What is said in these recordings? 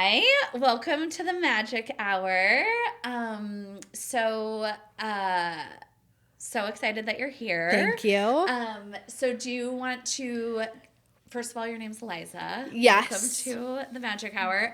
Hi, welcome to the Magic Hour. So excited that you're here. Thank you. So do you want to, first of all, your name's Liza. Welcome Yes. to the Magic Hour.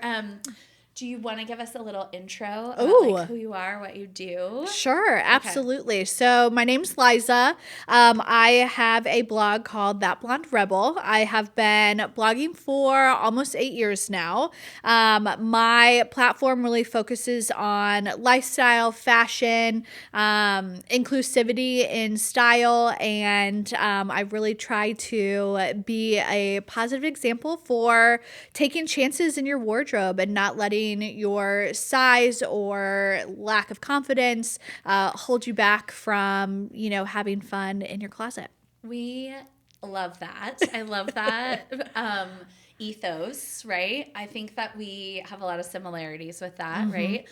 Do you want to give us a little intro about like Oh, who you are, what you do? sure. Okay. Absolutely. So, my name's Liza. I have a blog called That Blonde Rebel. I have been blogging for almost 8 years now. My platform really focuses on lifestyle, fashion, inclusivity in style, and I really try to be a positive example for taking chances in your wardrobe and not letting your size or lack of confidence hold you back from, having fun in your closet. We love that. I love that ethos, right? I think that we have a lot of similarities with that, right?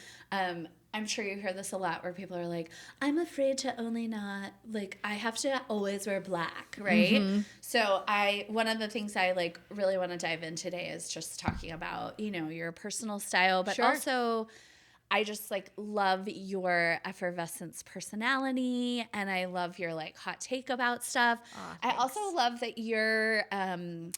I'm sure you hear this a lot where people are like, I'm afraid to only not, like, I have to always wear black, right? So, one of the things I like really want to dive in today is just talking about, your personal style, but Sure. also I just like love your effervescence personality and I love your like hot take about stuff. Aw, I also thanks. love that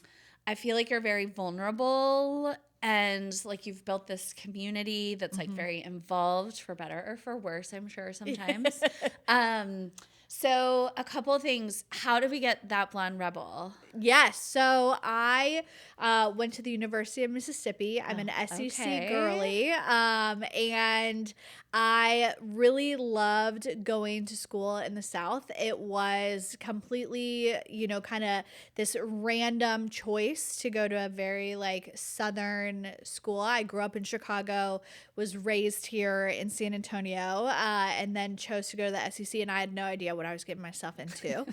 I feel like you're very vulnerable and like you've built this community that's like very involved for better or for worse, I'm sure sometimes. um so a couple things. How did we get that blonde rebel? Yes. So I went to the University of Mississippi. I'm an SEC Okay. girly. And I really loved going to school in the South. It was completely, kind of this random choice to go to a very like Southern school. I grew up in Chicago, was raised here in San Antonio, and then chose to go to the SEC. And I had no idea what I was getting myself into.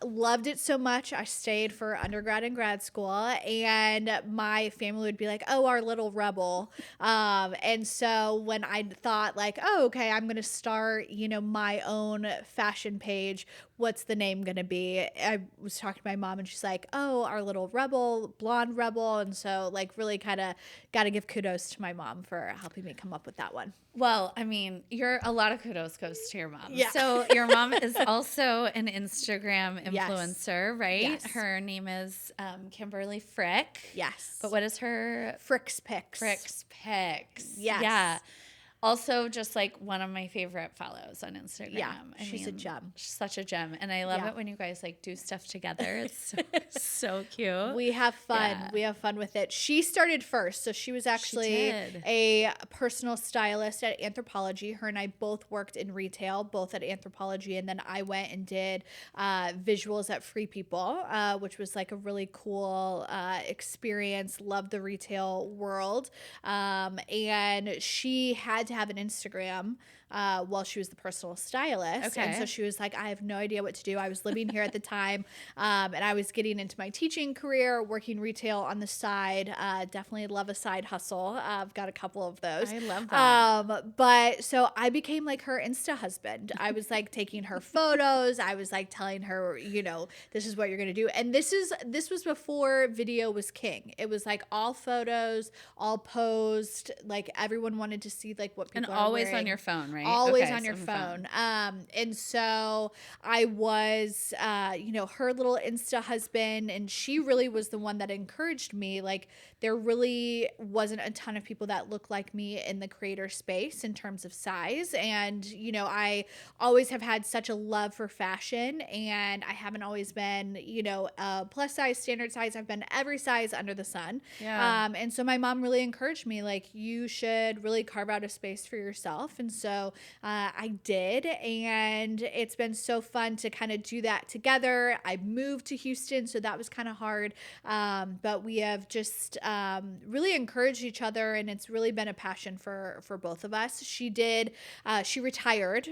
Loved it so much. I stayed for undergrad and grad school, and my family would be like, "Oh, our little rebel." And so when I thought like, "Oh, okay, I'm gonna start, my own fashion page. What's the name gonna be?" I was talking to my mom, and she's like, "Oh, our little rebel, blonde rebel." And so like really kind of got to give kudos to my mom for helping me come up with that one. Well, I mean, you're a lot of kudos goes to your mom. Yeah. So your mom is also an Instagram Yes. influencer, right? Yes. Her name is Kimberly Frick. But Yes. what is her Fricks picks. Frick's Pics? Yeah. Yes. Also, just like one of my favorite follows on Instagram. Yeah. I She's a mean, gem. she's such a gem, and I love Yeah. it when you guys like do stuff together. It's so cute. We have fun. Yeah, We have fun with it. She started first. So she was she actually did. a personal stylist at Anthropology. Her and I both worked in retail, both at Anthropology. And then I went and did visuals at Free People, which was like a really cool experience. Loved the retail world. And she had to have an Instagram while she was the personal stylist. And so Okay. she was like, I have no idea what to do. I was living here at the time, and I was getting into my teaching career, working retail on the side. Definitely love a side hustle. I've got a couple of those. I love that. But so I became like her Insta husband. I was like taking her photos. I was like telling her, this is what you're gonna do. And this was before video was king. It was like all photos, all posed. Like everyone wanted to see like what And people are always on wearing. your phone, right? Always Okay, on so your on the phone. phone. And so I was, her little Insta husband, and she really was the one that encouraged me. Like, there really wasn't a ton of people that looked like me in the creator space in terms of size. And, I always have had such a love for fashion, and I haven't always been, plus size, standard size. I've been every size under the sun. Yeah. And so my mom really encouraged me, like, you should really carve out a space for yourself. And so I did. And it's been so fun to kind of do that together. I moved to Houston, so that was kind of hard. But we have just really encouraged each other, and it's really been a passion for both of us. She retired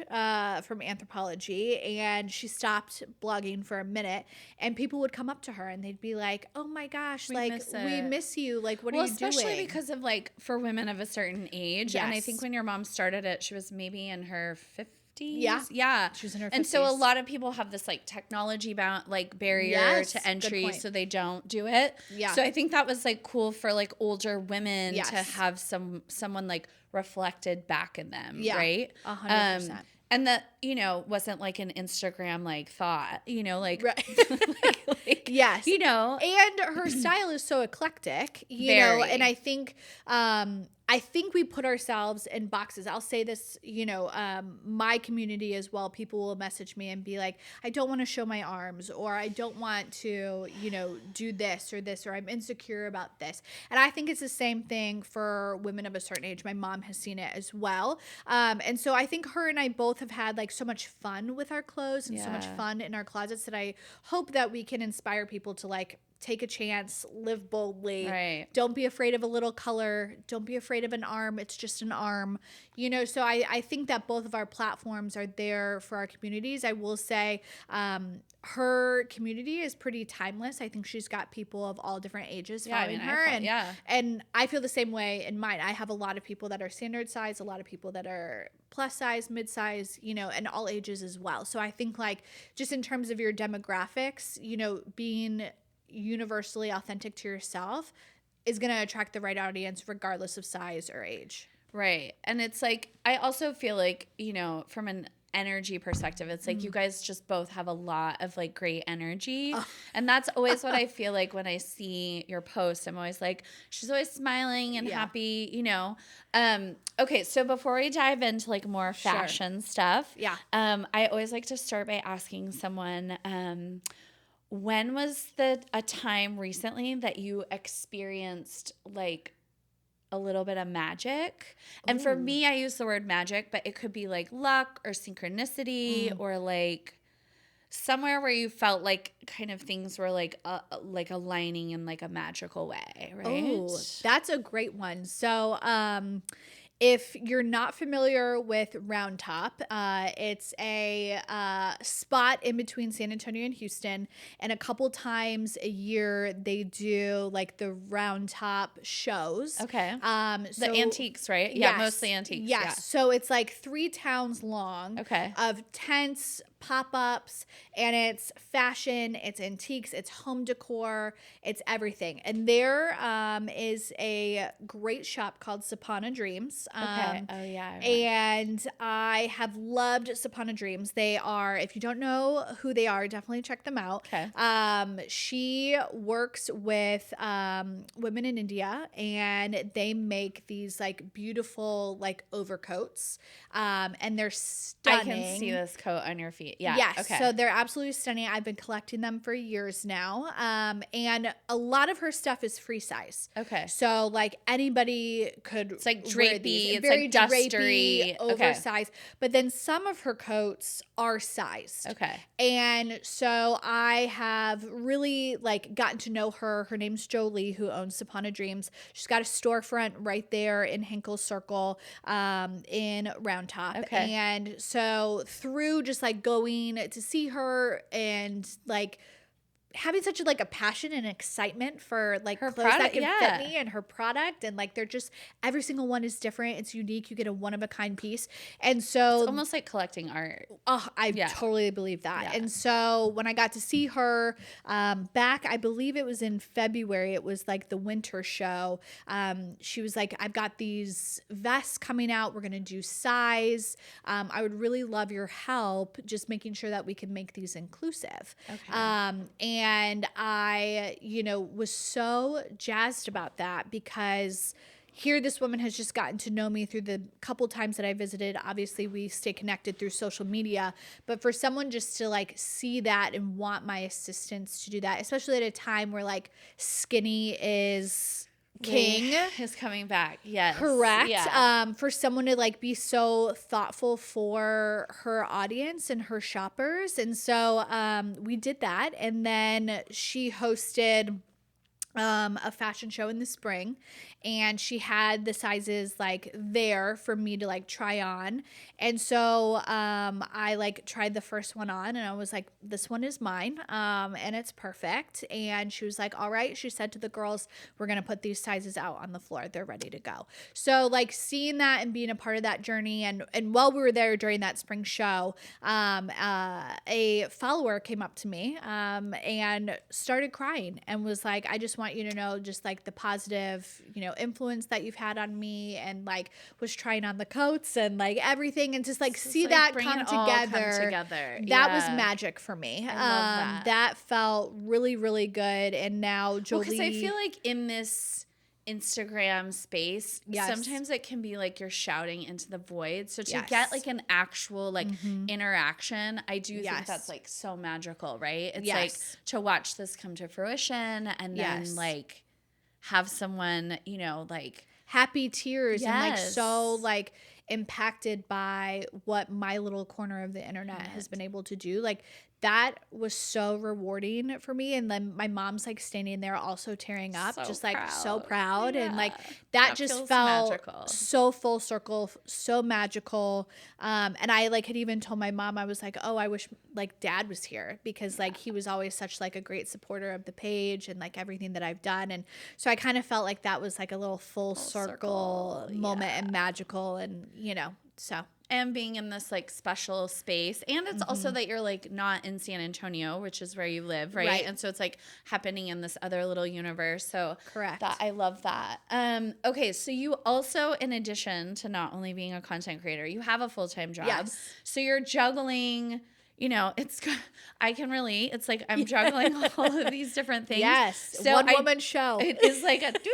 from Anthropology, and she stopped blogging for a minute. And people would come up to her and they'd be like, "Oh my gosh, We like miss we it. miss you. Like, what are Well, you especially doing?" because of like for women of a certain age. And I think Yes. when your mom started it, she was maybe in her Yeah. Yeah. She was in her And so a 50s. lot of people have this like technology bound like barrier Yes, to good entry, point. so they don't do it. Yeah. So I think that was like cool for like older women to Yes. have someone like reflected back in them, Yeah, right? 100%. And that, you know, wasn't like an Instagram like thought, you know, like, Right. like Yes. you know, And her style is so eclectic, you know, and very. I think we put ourselves in boxes. I'll say this, you know, my community as well, people will message me and be like, I don't want to show my arms, or I don't want to, you know, do this, or I'm insecure about this. And I think it's the same thing for women of a certain age. My mom has seen it as well. And so I think her and I both have had like so much fun with our clothes and so much Yeah. fun in our closets that I hope that we can inspire people to like take a chance, live boldly. Right. Don't be afraid of a little color. Don't be afraid of an arm. It's just an arm. You know, so I think that both of our platforms are there for our communities. I will say her community is pretty timeless. I think she's got people of all different ages following her. And I feel the same way in mine. I have a lot of people that are standard size, a lot of people that are plus size, mid size, you know, and all ages as well. So I think like just in terms of your demographics, you know, being universally authentic to yourself is going to attract the right audience regardless of size or age. Right. And it's like, I also feel like, you know, from an energy perspective, it's like you guys just both have a lot of like great energy. And that's always what I feel like when I see your posts. I'm always like, she's always smiling and happy, you know. Okay, so before we dive into like more fashion stuff, I always like to start by asking someone, when was a time recently that you experienced like a little bit of magic? And for me, I use the word magic, but it could be like luck or synchronicity or like somewhere where you felt like kind of things were like aligning in like a magical way, right? Oh, that's a great one. So, if you're not familiar with Round Top, it's a spot in between San Antonio and Houston, and a couple times a year they do like the Round Top shows. Okay. So the antiques, right? Yes, Yeah, mostly antiques. Yes. Yeah. So it's like 3 towns long. Okay. Of tents, pop-ups, and it's fashion, it's antiques, it's home decor, it's everything. And there is a great shop called Sapana Dreams. Okay. Oh yeah. And I have loved Sapana Dreams. They are, if you don't know who they are, definitely check them out. Okay. She works with women in India, and they make these like beautiful like overcoats. And they're stunning. I can see this coat on your feet. Yeah. Yes. Okay. So they're absolutely stunning. I've been collecting them for years now. And a lot of her stuff is free size. Okay. So like anybody could. It's like wear drapey. these. It's Very like dustery. drapey, oversized. But then some of her coats are sized. Okay. And so I have really like gotten to know her. Her name's Jolie, who owns Sapana Dreams. She's got a storefront right there in Hinkle Circle, in Round Top. Okay. And so through just like going to see her and like having such a passion and excitement for like Her clothes that product, can fit me and her product, and like they're just, every single one is different, it's unique, you get a one of a kind piece. And so it's almost like collecting art. I totally believe that. Yeah. And so when I got to see her back, I believe it was in February, it was like the winter show, she was like, I've got these vests coming out, we're gonna do size, I would really love your help just making sure that we can make these inclusive. Okay. And I, was so jazzed about that because here this woman has just gotten to know me through the couple times that I visited. Obviously, we stay connected through social media. But for someone just to like see that and want my assistance to do that, especially at a time where like skinny is king, is coming back. Yes. Correct. Yeah. For someone to like be so thoughtful for her audience and her shoppers. And so we did that. And then she hosted a fashion show in the spring, and she had the sizes like there for me to like try on. And so I like tried the first one on, and I was like, this one is mine, and it's perfect. And she was like, all right, she said to the girls, we're gonna put these sizes out on the floor, they're ready to go. So like seeing that and being a part of that journey, and while we were there during that spring show, a follower came up to me and started crying and was like, I just want you to know just like the positive, influence that you've had on me, and like was trying on the coats and like everything, and just like see like that bring come it all come together. together. That was Yeah. magic for me. I love that. That felt really, really good. And now Jolie, Because I feel like in this Instagram space, Yes. sometimes it can be like you're shouting into the void. So to Yes. get like an actual like interaction, I do think Yes. that's like so magical, right? It's Yes. like to watch this come to fruition and then Yes. like have someone, like happy tears and like Yes. so like impacted by what my little corner of the internet has been able to do. Like that was so rewarding for me. And then my mom's like standing there also tearing up, So just like so proud. proud. And like Yeah. that That just feels felt magical. so full circle, so magical. And I like had even told my mom, I was like, oh, I wish like dad was here, because like he was always such like a great supporter of the page and like everything that I've done. And so I kind of felt like that was like a little full circle moment and magical, and so. And being in this like special space, and it's also that you're like not in San Antonio, which is where you live, right? And so it's like happening in this other little universe. So Correct. I love that. Okay, so you also, in addition to not only being a content creator, you have a full-time job. Yes. So you're juggling. I can relate. It's like I'm juggling all of these different things. Yes, So one woman show. It is like a do.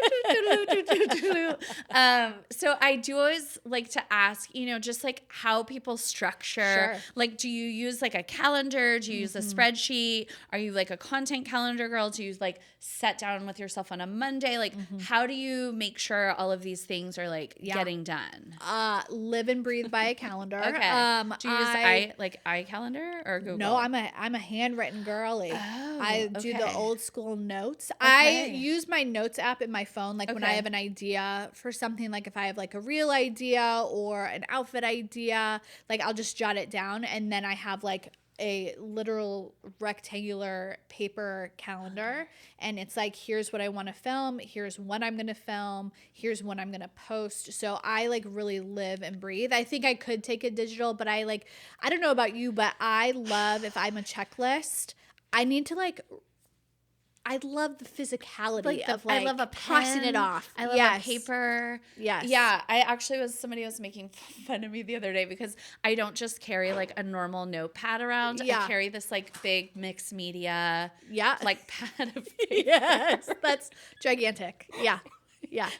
So I do always like to ask, just like how people structure. Sure. Like, do you use like a calendar? Do you use a spreadsheet? Are you like a content calendar girl? Do you like sit down with yourself on a Monday? Like, how do you make sure all of these things are like getting done? Live and breathe by a calendar. Okay. Do you use iCalendar or Google? No, I'm a handwritten girly. I do the okay. old school notes. Okay. I use my notes app in my phone, like when I Okay. have an idea for something, like if I have like a real idea or an outfit idea, like I'll just jot it down, and then I have like a literal rectangular paper calendar, and it's like, here's what I want to film, here's when I'm going to film, here's when I'm going to post. So I like really live and breathe. I think I could take it digital, but I don't know about you, but I love, if I'm a checklist, I need to I love the physicality of I love a crossing pen. it off. I love a paper. Yes. Yeah. Somebody was making fun of me the other day because I don't just carry like a normal notepad around. Yeah. I carry this like big mixed media Yeah. like pad of paper. Yes. That's gigantic. Yeah. Yeah.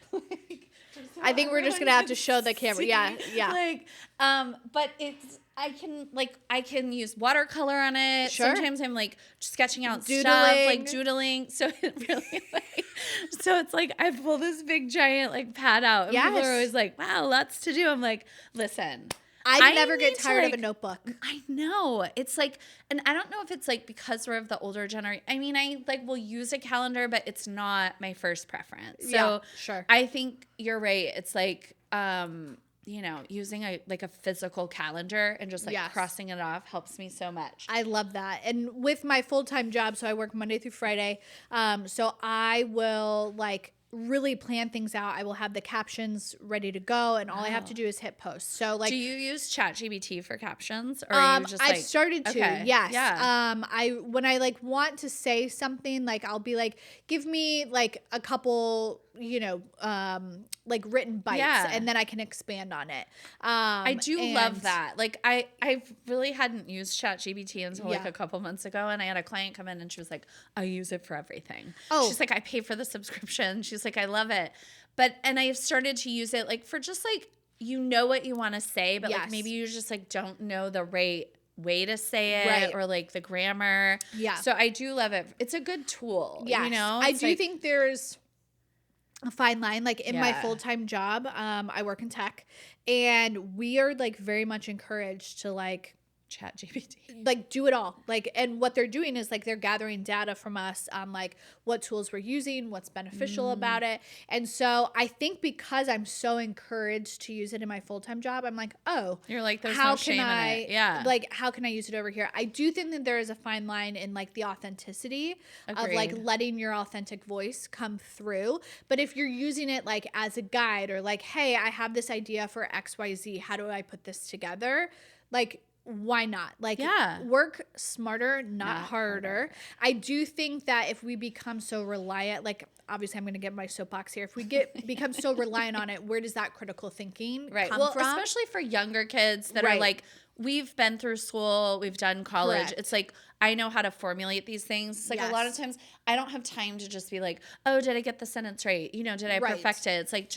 I think we're just gonna have to show the camera. Yeah, yeah. But I can use watercolor on it. Sure. Sometimes I'm like sketching out stuff, Doodling. like doodling. So it really so it's like I pull this big giant like pad out, and people Yes. are always like, "Wow, lots to do." I'm like, "Listen." I never need get to, tired of like- a notebook. I know. It's like, and I don't know if it's like because we're of the older generation. I mean, I like will use a calendar, but it's not my first preference. So Yeah, sure. I think you're right. It's like, using a physical calendar and just like Yes. crossing it off helps me so much. I love that. And with my full-time job, so I work Monday through Friday. So I will really plan things out. I will have the captions ready to go, and all I have to do is hit post. So Do you use ChatGPT for captions, or are you just I've started to. okay, Yes. yeah. When I want to say something, I'll be like, give me a couple, written bites, Yeah. and then I can expand on it. I do love that. Like I really hadn't used ChatGPT until Yeah. a couple months ago, and I had a client come in and she was like, "I use it for everything." Oh. She's like, "I pay for the subscription." She's like, "I love it," and I've started to use it for just what you want to say, but Yes. maybe you just don't know the right way to say it, Right. or the grammar. Yeah. So I do love it. It's a good tool. Yes. I It's do think there's a fine line. In my Yeah. full-time job, I work in tech, and we are very much encouraged to Chat GPT. Like do it all. Like, and what they're doing is like they're gathering data from us on like what tools we're using, what's beneficial about it. And so I think because I'm so encouraged to use it in my full-time job, I'm like, oh, You're like, there's how no can shame in I, it. Yeah. like, how can I use it over here? I do think that there is a fine line in like the authenticity of like Agreed. letting your authentic voice come through. But if you're using it like as a guide or like, hey, I have this idea for XYZ, how do I put this together? Like, why not? Like, Yeah. work smarter, not harder. I do think that if we become so reliant, like, obviously I'm going to get my soapbox here. If we become so reliant on it, where does that critical thinking come from? Especially for younger kids that are Right. like, we've been through school, we've done college. Correct. It's like, I know how to formulate these things. It's like a lot of Yes. times I don't have time to just be like, oh, did I get the sentence right? You know, did I Right. perfect it? It's like,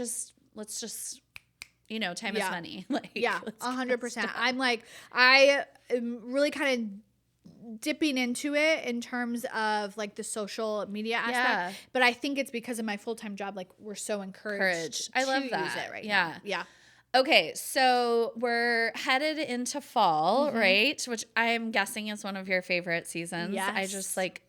let's just, you know, time is money. Like, Yeah, let's 100%. I'm like, I am really kind of dipping into it in terms of like the social media aspect. Yeah. But I think it's because of my full-time job. Like, we're so encouraged I to love use that. it right Yeah. now. Yeah. Okay, so we're headed into fall, Mm-hmm. right? Which I'm guessing is one of your favorite seasons. I Yes. just like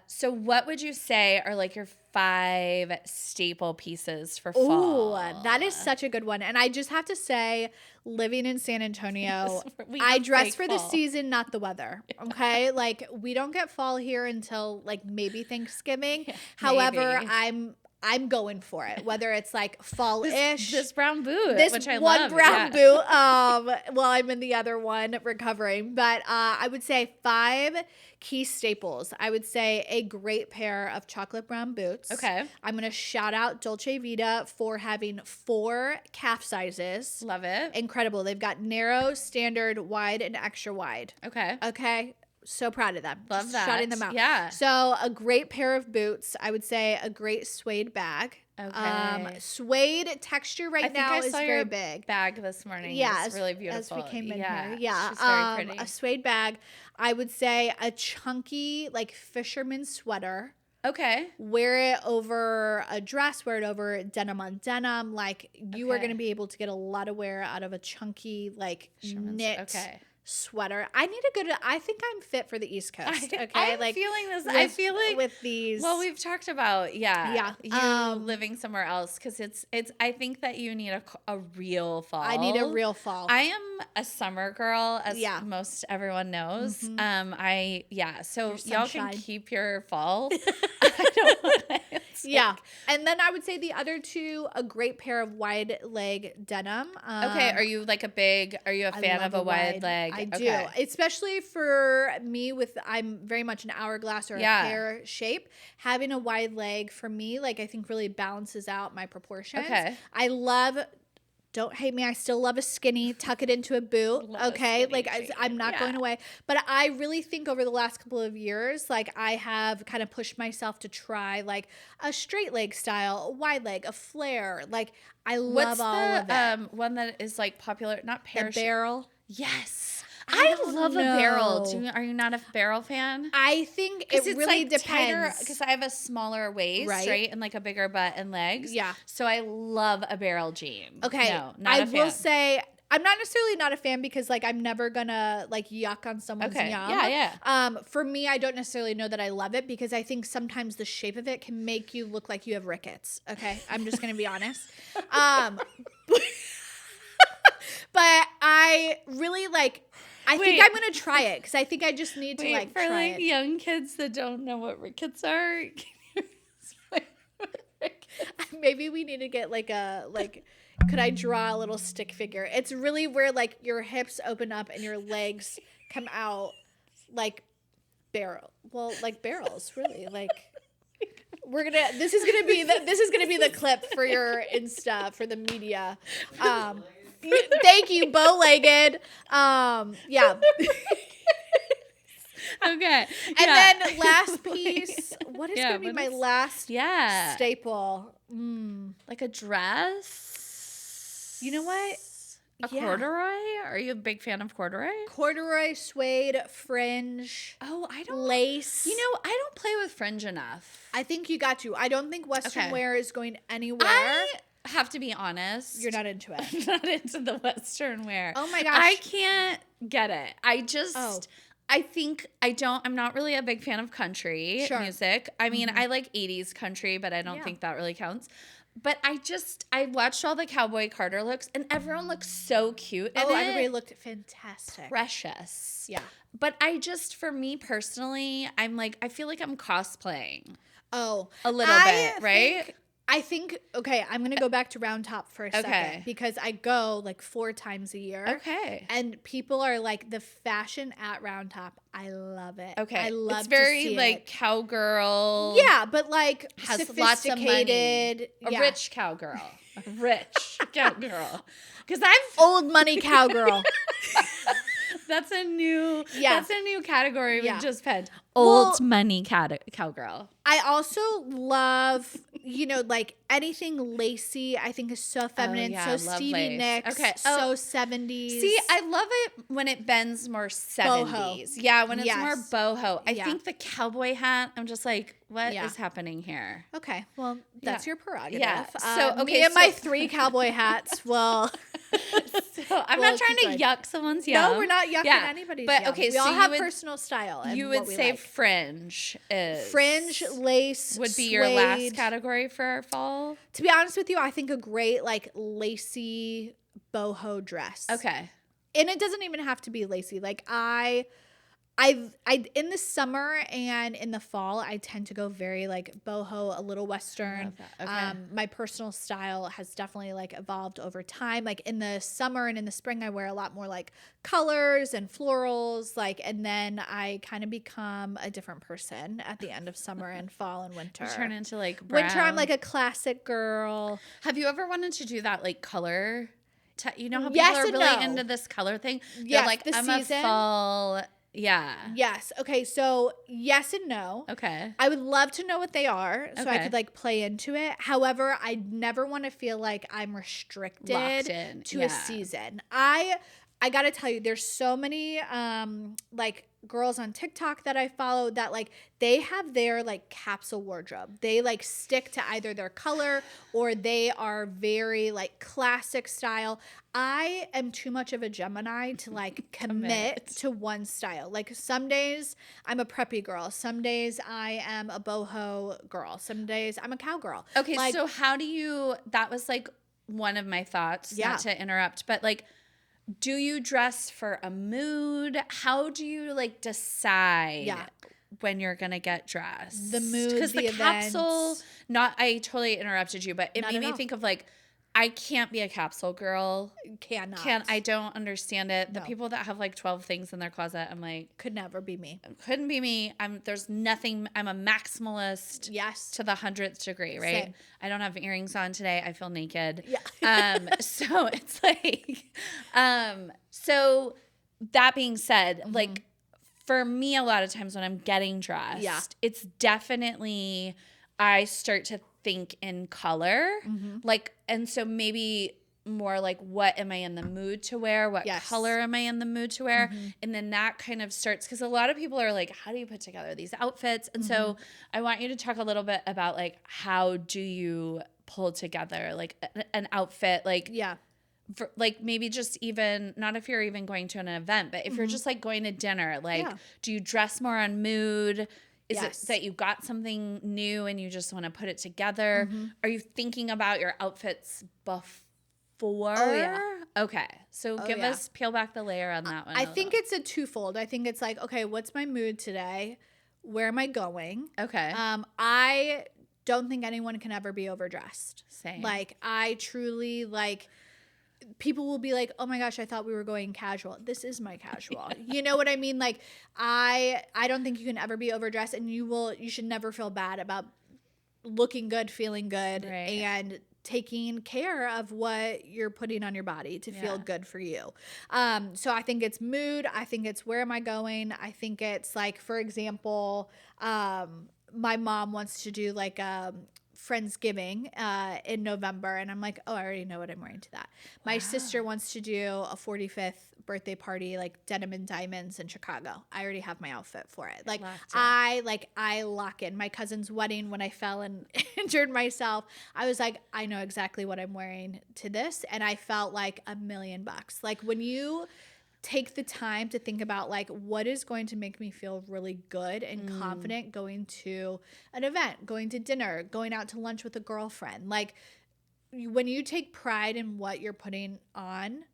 so what would you say are like your 5 staple pieces for fall? Oh, that is such a good one. And I just have to say, living in San Antonio, We I have dress fake for the fall. season, not the weather. Okay. Like, we don't get fall here until like maybe Thanksgiving. However, maybe. I'm going for it, whether it's like fall-ish. This brown boot, This which I one love. brown yeah. boot while I'm in the other one recovering. But I would say 5 key staples. I would say a great pair of chocolate brown boots. Okay. I'm going to shout out Dolce Vita for having 4 calf sizes. Love it. Incredible. They've got narrow, standard, wide, and extra wide. Okay. Okay. So proud of them. Love Just that. shouting them out. Yeah. So a great pair of boots. I would say a great suede bag. Okay. Suede texture right now is very your big. bag this morning. Yeah, It's really beautiful. as we came in yeah. here. Yeah. She's very pretty. A suede bag. I would say a chunky like fisherman sweater. Okay. Wear it over a dress, wear it over denim on denim. Like, you are Okay. going to be able to get a lot of wear out of a chunky like knit sweater. I think I'm fit for the East Coast. Okay. I'm like, feeling this. I feel like with these. Well, we've talked about Yeah. you living somewhere else because it's. I think that you need a real fall. I need a real fall. I am a summer girl, as Yeah. most everyone knows. So Your y'all sunshine. can keep your fall. I don't wanna- it's Yeah. like- And then I would say the other 2, a great pair of wide leg denim. Okay, are you a fan love of a wide leg? I do. Okay. Especially for me I'm very much an hourglass or Yeah. a pear shape. Having a wide leg for me, like, I think really balances out my proportions. Okay. Don't hate me, I still love a skinny, tuck it into a boot. Love a Okay. skinny Like, jean. I'm not Yeah. going away. But I really think over the last couple of years, like, I have kind of pushed myself to try like a straight leg style, a wide leg, a flare. Like, I love What's all of it. the one that is like popular? Not pear. The barrel. Yes. I I don't love a barrel. know. Are you not a barrel fan? I think it really depends. Because I have a smaller waist, right. And like a bigger butt and legs. Yeah. So I love a barrel jean. Okay. No, not I a fan. will say I'm not necessarily not a fan because like I'm never gonna like yuck on someone's Okay. yum. Yeah. For me, I don't necessarily know that I love it because I think sometimes the shape of it can make you look like you have rickets. Okay. I'm just gonna be honest. But I really like. I think Wait. I'm gonna try it because I think I just need to like for try like it. young kids that don't know what rickets are. Maybe we need to get could I draw a little stick figure? It's really where like your hips open up and your legs come out like barrels, really. Like, this is gonna be the clip for your Insta for the media. Thank you, bow-legged. Yeah. Okay. And then last piece, what is gonna be what my is- last Yeah. staple? Like a dress. You know what? A corduroy? Are you a big fan of corduroy? Corduroy, suede, fringe, Oh, I don't. lace. You know, I don't play with fringe enough. I think you got to. I don't think Western Okay. wear is going anywhere. have to be honest. You're not into it. I'm not into the Western wear. Oh my gosh. I can't get it. I'm not really a big fan of country music. I mean, I like 80s country, but I don't think that really counts. But I watched all the Cowboy Carter looks, and everyone looks so cute in it. Everybody looked fantastic. Precious. Yeah. But for me personally, I feel like I'm cosplaying. Oh. A little bit, right? I think, okay, I'm going to go back to Round Top for a second because I go like 4 times a year. Okay. And people are like, the fashion at Round Top, I love it. Okay. I love it's very to see like it. Cowgirl. Yeah, but like has sophisticated. Lots of money. A rich cowgirl. A rich cowgirl. Because old money cowgirl. That's a new category we just penned. Old money cowgirl. I also love, like anything lacy, I think is so feminine, so Stevie lace. Nicks, so 70s. See, I love it when it bends more 70s. Boho. Yeah, when it's more boho. I Yeah. think the cowboy hat, I'm just like, what is happening here? Okay, well, that's your prerogative. Yeah. Me and my 3 cowboy hats, well... So I'm not trying to yuck someone's yum. No, we're not yucking anybody's yum. Okay, we all have personal style. You would say fringe is... Fringe, lace, would be suede. your last category for fall? To be honest with you, I think a great like lacy boho dress. Okay. And it doesn't even have to be lacy. Like I in the summer and in the fall, I tend to go very like boho, a little Western. Okay. My personal style has definitely like evolved over time. Like in the summer and in the spring, I wear a lot more like colors and florals. Like, and then I kind of become a different person at the end of summer and fall and winter. You turn into like brown. Winter, I'm like a classic girl. Have you ever wanted to do that like color? You know how people are really into this color thing? Yeah, like the I'm season. a fall. Yeah. Yes. Okay. So yes and no. Okay. I would love to know what they are so I Okay. could like play into it. However, I never want to feel like I'm restricted Locked in. to a season. I got to tell you, there's so many like girls on TikTok that I follow that like they have their like capsule wardrobe. They like stick to either their color or they are very like classic style. I am too much of a Gemini to like commit to one style. Like some days I'm a preppy girl. Some days I am a boho girl. Some days I'm a cowgirl. Okay. Like, So how do you, that was like one of my thoughts, not to interrupt, but like, do you dress for a mood? How do you like decide when you're gonna get dressed? The mood, because the capsule. events. I totally interrupted you, but it made me think of like, I can't be a capsule girl. I don't understand it. The people that have like 12 things in their closet, I'm like, could never be me. Couldn't be me. There's nothing. I'm a maximalist. Yes. To the 100th degree, right? Same. I don't have earrings on today. I feel naked. Yeah. So it's like, so that being said, like for me, a lot of times when I'm getting dressed, it's definitely, I start to think in color, like, and so maybe more like, what am I in the mood to wear? What color am I in the mood to wear? And then that kind of starts, because a lot of people are like, how do you put together these outfits? And so I want you to talk a little bit about like, how do you pull together like an outfit? Like, for, like maybe just even, not if you're even going to an event, but if you're just like going to dinner, like, do you dress more on mood? Is it that you got something new and you just want to put it together? Are you thinking about your outfits before? Oh, yeah. Okay. So give us, peel back the layer on that one. I think it's a twofold. I think it's like, okay, what's my mood today? Where am I going? Okay. I don't think anyone can ever be overdressed. Same. Like, I truly like, people will be like, oh my gosh, I thought we were going casual. This is my casual. You know what I mean? Like, I don't think you can ever be overdressed, and you should never feel bad about looking good, feeling good, and taking care of what you're putting on your body to feel good for you. So I think it's mood. I think it's where am I going? I think it's like, for example, my mom wants to do like Friendsgiving in November, and I'm like, oh, I already know what I'm wearing to that. My sister wants to do a 45th birthday party, like denim and diamonds in Chicago. I already have my outfit for it. I lock in. My cousin's wedding, when I fell and injured myself, I was like, I know exactly what I'm wearing to this, and I felt like $1,000,000. Like when you take the time to think about like what is going to make me feel really good and confident going to an event, going to dinner, going out to lunch with a girlfriend. Like when you take pride in what you're putting on,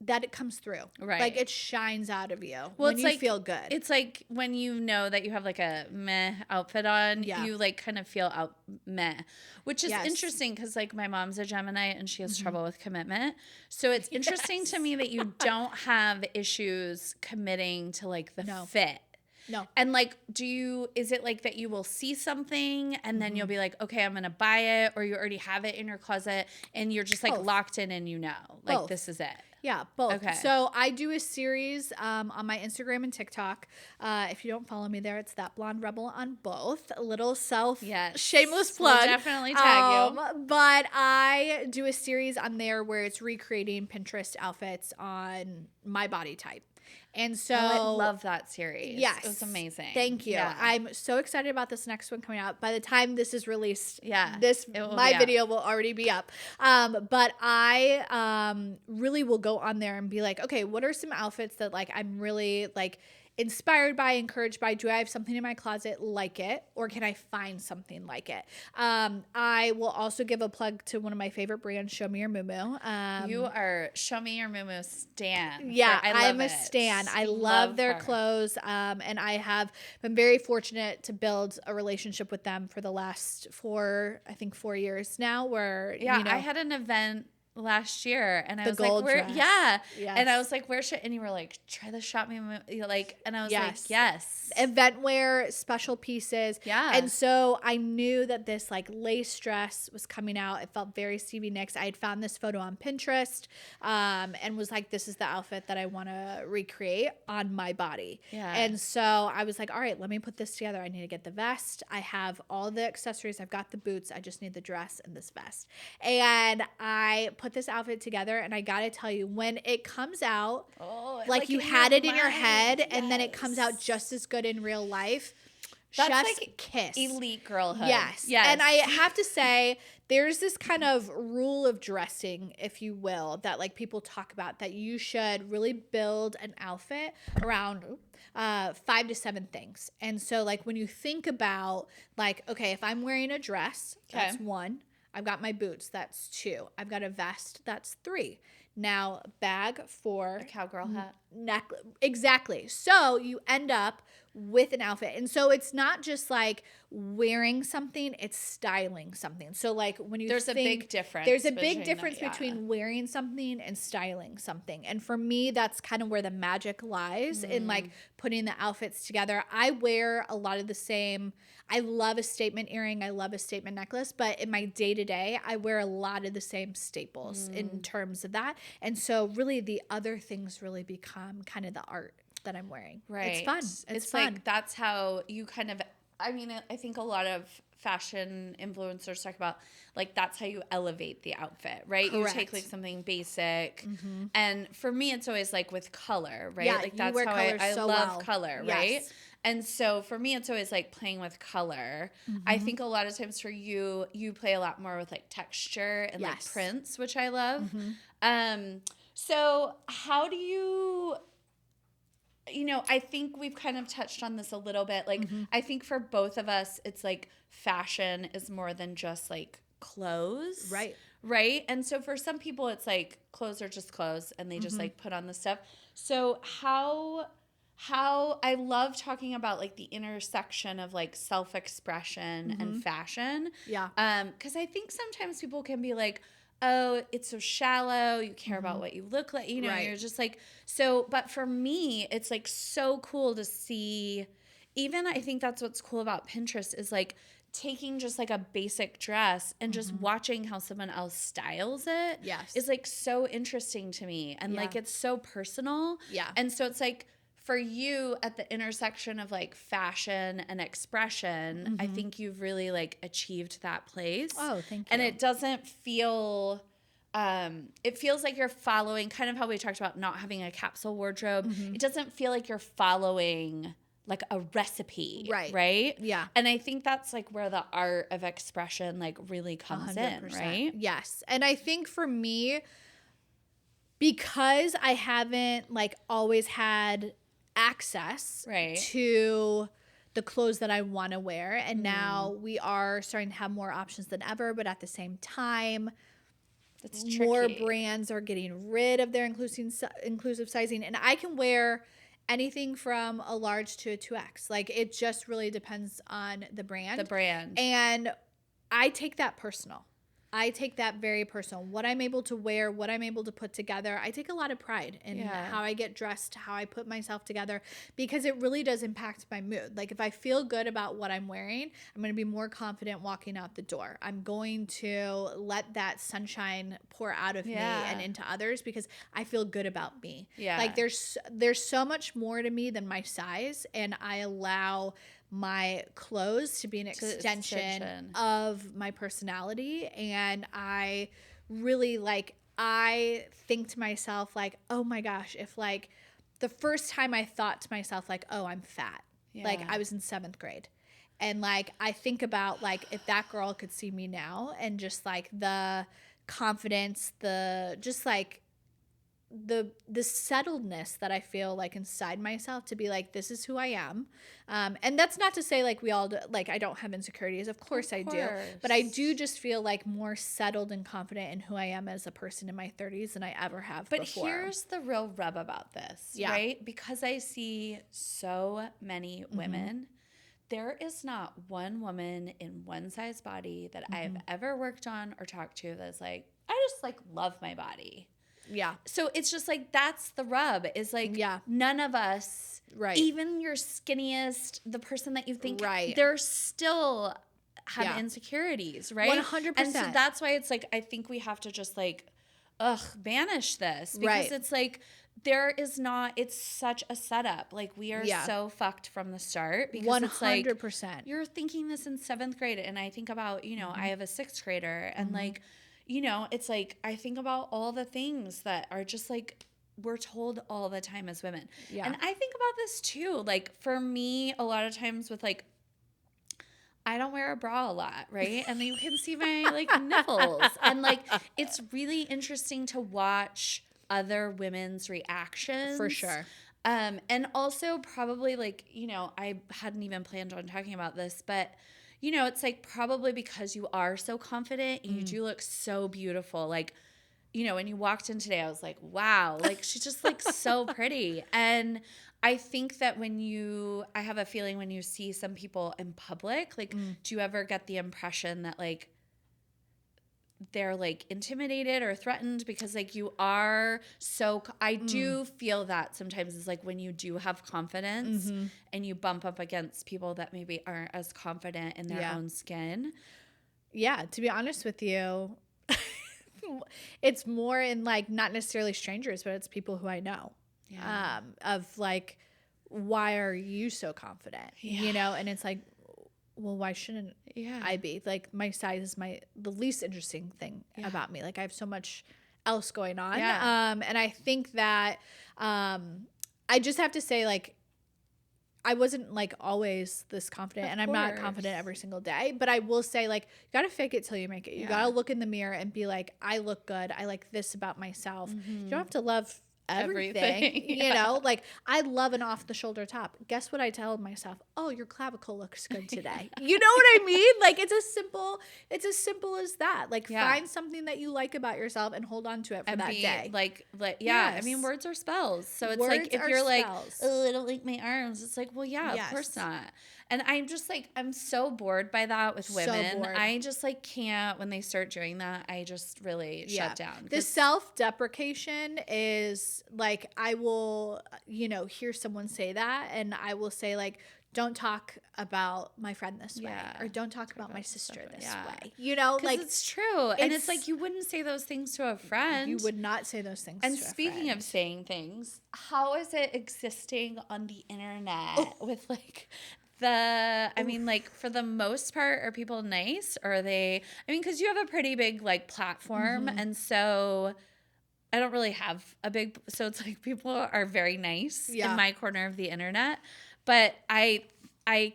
that it comes through. Right. Like it shines out of you Well, when you feel good. It's like when you know that you have like a meh outfit on, you like kind of feel meh, which is interesting because like my mom's a Gemini and she has trouble with commitment. So it's interesting to me that you don't have issues committing to like the fit. No. And like, is it like that you will see something and then you'll be like, okay, I'm going to buy it, or you already have it in your closet and you're just like locked in and like this is it? Yeah, both. Okay. So I do a series on my Instagram and TikTok. If you don't follow me there, it's That Blonde Rebel on both. A little shameless plug. We'll definitely tag you. But I do a series on there where it's recreating Pinterest outfits on my body type. And so I love that series. Yes. It was amazing. Thank you. Yeah. I'm so excited about this next one coming out. By the time this is released, my video will already be up. But I really will go on there and be like, okay, what are some outfits that like I'm really like inspired by, encouraged by? Do I have something in my closet like it, or can I find something like it? I will also give a plug to one of my favorite brands, Show Me Your Moo. You are Show Me Your Moo stan. Yeah, I'm a stan. I love their clothes, and I have been very fortunate to build a relationship with them for the last 4 years now. Where I had an event last year and I was gold like, dress. And I was like, where should, and you were like, try the Shop Me, like, and I was like, yes, event wear, special pieces. And so I knew that this like lace dress was coming out. It felt very Stevie Nicks. I had found this photo on Pinterest, and was like, this is the outfit that I want to recreate on my body. And so I was like, all right, let me put this together. I need to get the vest. I have all the accessories. I've got the boots. I just need the dress and this vest. And I put this outfit together, and I gotta tell you, when it comes out, like you had it in your head, and then it comes out just as good in real life. That's chef's like kiss. Elite girlhood. Yes. And I have to say, there's this kind of rule of dressing, if you will, that like people talk about, that you should really build an outfit around 5 to 7 things. And so like when you think about like, okay, if I'm wearing a dress, that's 1. I've got my boots, that's 2. I've got a vest, that's 3. Now, bag 4. A cowgirl hat. Necklace. Exactly. So you end up with an outfit. And so it's not just like wearing something, it's styling something. So like when you There's a big difference. There's a big difference between wearing something and styling something. And for me, that's kind of where the magic lies in like putting the outfits together. I wear a lot of the same. I love a statement earring. I love a statement necklace. But in my day-to-day, I wear a lot of the same staples in terms of that. And so really the other things really become kind of the art that I'm wearing. Right. It's fun. It's fun. Like that's how you kind of, I mean, I think a lot of fashion influencers talk about like that's how you elevate the outfit, right? Correct. You take like something basic, and for me it's always like with color, right? Yeah, like that's you wear how color I so love well. color, Yes. right? And so for me it's always like playing with color. I think a lot of times for you play a lot more with like texture and like prints, which I love. So how do you I think we've kind of touched on this a little bit. Like, I think for both of us, it's like fashion is more than just like clothes. Right. Right. And so for some people, it's like clothes are just clothes and they just like put on the stuff. So how I love talking about like the intersection of like self-expression and fashion. Yeah. 'Cause I think sometimes people can be like, oh, it's so shallow. You care about what you look like. You're just like, so, but for me, it's like so cool to see. Even I think that's what's cool about Pinterest is like taking just like a basic dress and just watching how someone else styles it. Yes. Is like so interesting to me. And like, it's so personal. Yeah. And so it's like, for you at the intersection of like fashion and expression, I think you've really like achieved that place. Oh, thank you. And it doesn't feel it feels like you're following kind of how we talked about not having a capsule wardrobe. It doesn't feel like you're following like a recipe, right? Yeah. And I think that's like where the art of expression like really comes 100%. in, right? Yes. And I think for me, because I haven't like always had access to the clothes that I want to wear, and now we are starting to have more options than ever, but at the same time, It's more tricky. brands are getting rid of their inclusive sizing, and I can wear anything from a large to a 2X. Like, it just really depends on the brand. And I take that personal. I take that very personal. What I'm able to wear, what I'm able to put together. I take a lot of pride in how I get dressed, how I put myself together, because it really does impact my mood. Like, if I feel good about what I'm wearing, I'm going to be more confident walking out the door. I'm going to let that sunshine pour out of me and into others because I feel good about me. Like, there's so much more to me than my size, and I allow my clothes to be an extension of my personality. And I really I think to myself like, oh my gosh, if like the first time I thought to myself like, oh, I'm fat, like I was in 7th grade. And like, I think about like, if that girl could see me now, and just like the confidence, the just like the settledness that I feel like inside myself to be like, this is who I am. And that's not to say like we all do, like I don't have insecurities. Of course I do. But I do just feel like more settled and confident in who I am as a person in my 30s than I ever have before. But here's the real rub about this, right? Because I see so many women, there is not one woman in one size body that I've ever worked on or talked to that's like, I just like love my body. Yeah. So it's just like, that's the rub, is like none of us, even your skinniest, the person that you think, they're still have insecurities, right? 100%. And so that's why it's like, I think we have to just like, banish this, because it's like, there is not, it's such a setup. Like, we are so fucked from the start, because 100%. It's like, you're thinking this in 7th grade. And I think about, you know, I have a 6th grader, and like, you know, it's like, I think about all the things that are just like, we're told all the time as women. Yeah. And I think about this too. Like, for me, a lot of times with like, I don't wear a bra a lot, right? And you can see my like nipples. And like, it's really interesting to watch other women's reactions. For sure. And also probably like, you know, I hadn't even planned on talking about this, but you know, it's like probably because you are so confident and you do look so beautiful. Like, you know, when you walked in today, I was like, wow, like she's just like so pretty. And I think that I have a feeling when you see some people in public, like, do you ever get the impression that like they're like intimidated or threatened because like you are so I do feel that sometimes is like when you do have confidence and you bump up against people that maybe aren't as confident in their own skin. Yeah, to be honest with you, it's more in like not necessarily strangers, but it's people who I know. Of like, why are you so confident? You know, and it's like, well, why shouldn't I be? Like, my size is the least interesting thing about me. Like, I have so much else going on. And I think that I just have to say, like, I wasn't like always this confident, and I'm not confident every single day, but I will say, like, you got to fake it till you make it. You got to look in the mirror and be like, I look good. I like this about myself. You don't have to love everything. You know, like, I love an off the shoulder top. Guess what I tell myself? Oh, your clavicle looks good today. You know what I mean? Like, it's as simple as that. Like, find something that you like about yourself and hold on to it for that day. Like I mean, words are spells. So it's like, if you're like, oh, I don't like my arms, it's like, well, of course not. And I'm just like, I'm so bored by that with women. I just like can't, when they start doing that, I just really shut down. The self-deprecation is like, I will, you know, hear someone say that, and I will say like, don't talk about my friend this way, Yeah. or don't talk about my sister this Yeah. way. You know, Because like it's true. And it's like you wouldn't say those things to a friend. you would not say those things And to a speaking friend. of saying things, how is it existing on the internet with like I mean, like for the most part, are people nice? Or are they, I mean, because you have a pretty big like platform. And so I don't really have a big, so it's like people are very nice in my corner of the internet. But I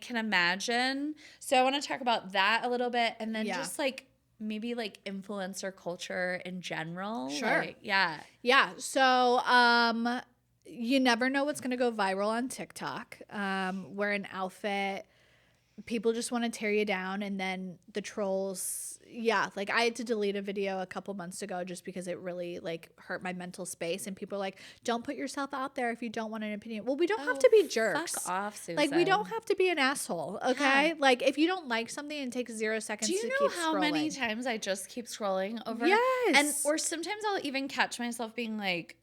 can imagine. So I want to talk about that a little bit. And then just like, maybe like influencer culture in general. Sure. Like, yeah. Yeah. So, you never know what's going to go viral on TikTok. Where an outfit, people just want to tear you down, and then the trolls. Yeah. Like I had to delete a video a couple months ago just because it really like hurt my mental space. And people are like, don't put yourself out there if you don't want an opinion. Well, we don't have to be jerks. Fuck off, Susan. Like we don't have to be an asshole. Okay. Yeah. Like if you don't like something, it takes 0 seconds Do to you keep know how scrolling. many times I just keep scrolling over? Yes. And or sometimes I'll even catch myself being like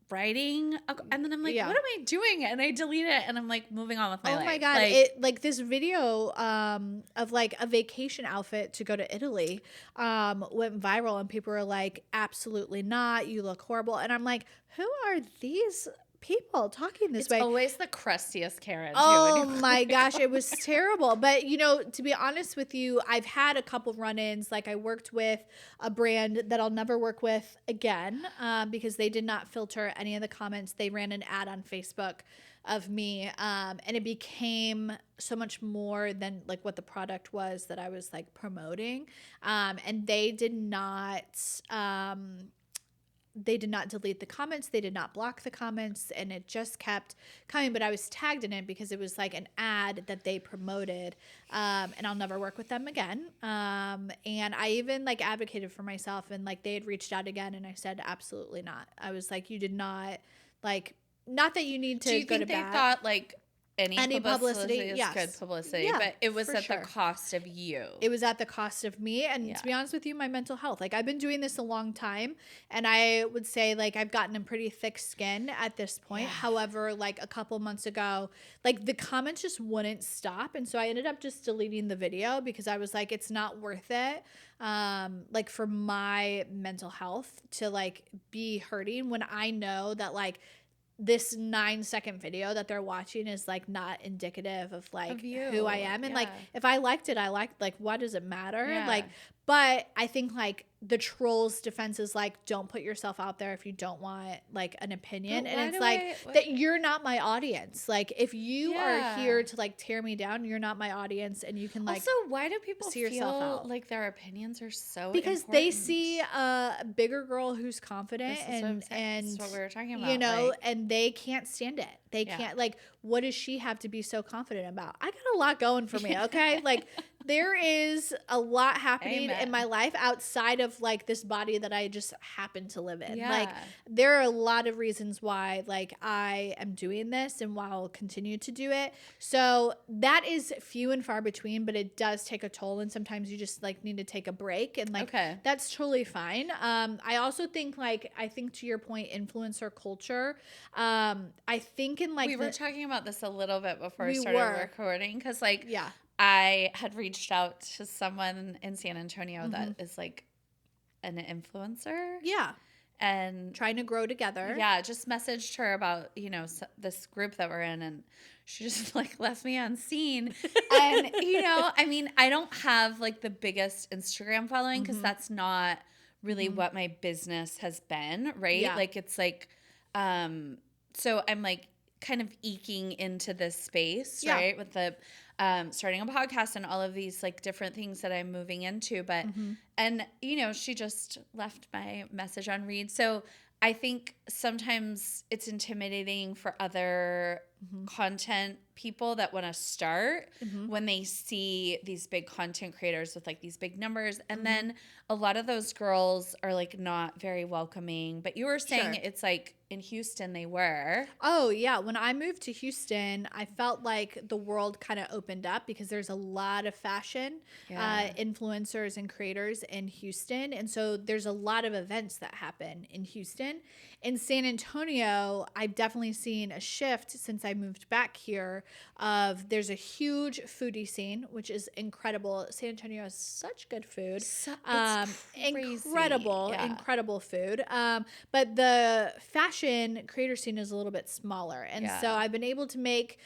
writing and then I'm like, what am I doing? And I delete it and I'm like moving on with my life. Oh my God. Like this video of like a vacation outfit to go to Italy went viral, and people were like, absolutely not. You look horrible. And I'm like, who are these people talking this way? It's always the crustiest Karen. Oh my gosh, it was terrible. But you know, to be honest with you, I've had a couple run-ins. Like I worked with a brand that I'll never work with again because they did not filter any of the comments. They ran an ad on Facebook of me, and it became so much more than like what the product was that I was like promoting, and they did not delete the comments. They did not block the comments, and it just kept coming. But I was tagged in it because it was like an ad that they promoted, and I'll never work with them again. And I even like advocated for myself, and like they had reached out again, and I said, absolutely not. I was like, you did not like, not that you need to Do you go think to they bat. thought like any publicity is yes. good publicity, Yeah, but it was for at sure. the cost of you. It was at the cost of me, and to be honest with you, my mental health. Like I've been doing this a long time, and I would say like I've gotten a pretty thick skin at this point. However, like a couple months ago, like the comments just wouldn't stop, and so I ended up just deleting the video because I was like, it's not worth it. Like for my mental health to like be hurting when I know that like this 9-second video that they're watching is like not indicative of like who I am. And like, if I liked it, I liked, like, what does it matter? Yeah. Like, but I think like the trolls defense is like, don't put yourself out there if you don't want like an opinion. But And it's like that you're not my audience. Like if you are here to like tear me down, you're not my audience, and you can like also, why do people see yourself feel out? like their opinions are so Because important? they see a bigger girl who's confident and this is what we were talking about, you know, like, and they can't stand it. They can't, like, what does she have to be so confident about? I got a lot going for me, okay? Like there is a lot happening in my life outside of like this body that I just happen to live in. Like there are a lot of reasons why like I am doing this and why I'll continue to do it. So that is few and far between, but it does take a toll, and sometimes you just like need to take a break, and like that's totally fine. I also think like, I think to your point, influencer culture, I think in like we were talking about this a little bit before we started recording, because like I had reached out to someone in San Antonio that is like an influencer. Yeah. And trying to grow together. Yeah. Just messaged her about, you know, this group that we're in, and she just like left me on scene. And, you know, I mean, I don't have like the biggest Instagram following because that's not really what my business has been. Right. Yeah. Like it's like, so I'm like kind of eking into this space, right? With the starting a podcast and all of these like different things that I'm moving into. But and you know, she just left my message on read. So I think sometimes it's intimidating for other content people that want to start when they see these big content creators with like these big numbers. And then a lot of those girls are like not very welcoming. But you were saying it's like in Houston they were. Oh, yeah. When I moved to Houston, I felt like the world kind of opened up because there's a lot of fashion influencers and creators in Houston. And so there's a lot of events that happen in Houston. In San Antonio, I've definitely seen a shift since I I moved back here, there's a huge foodie scene, which is incredible. San Antonio has such good food. It's crazy. Incredible food. But the fashion creator scene is a little bit smaller. And so I've been able to make,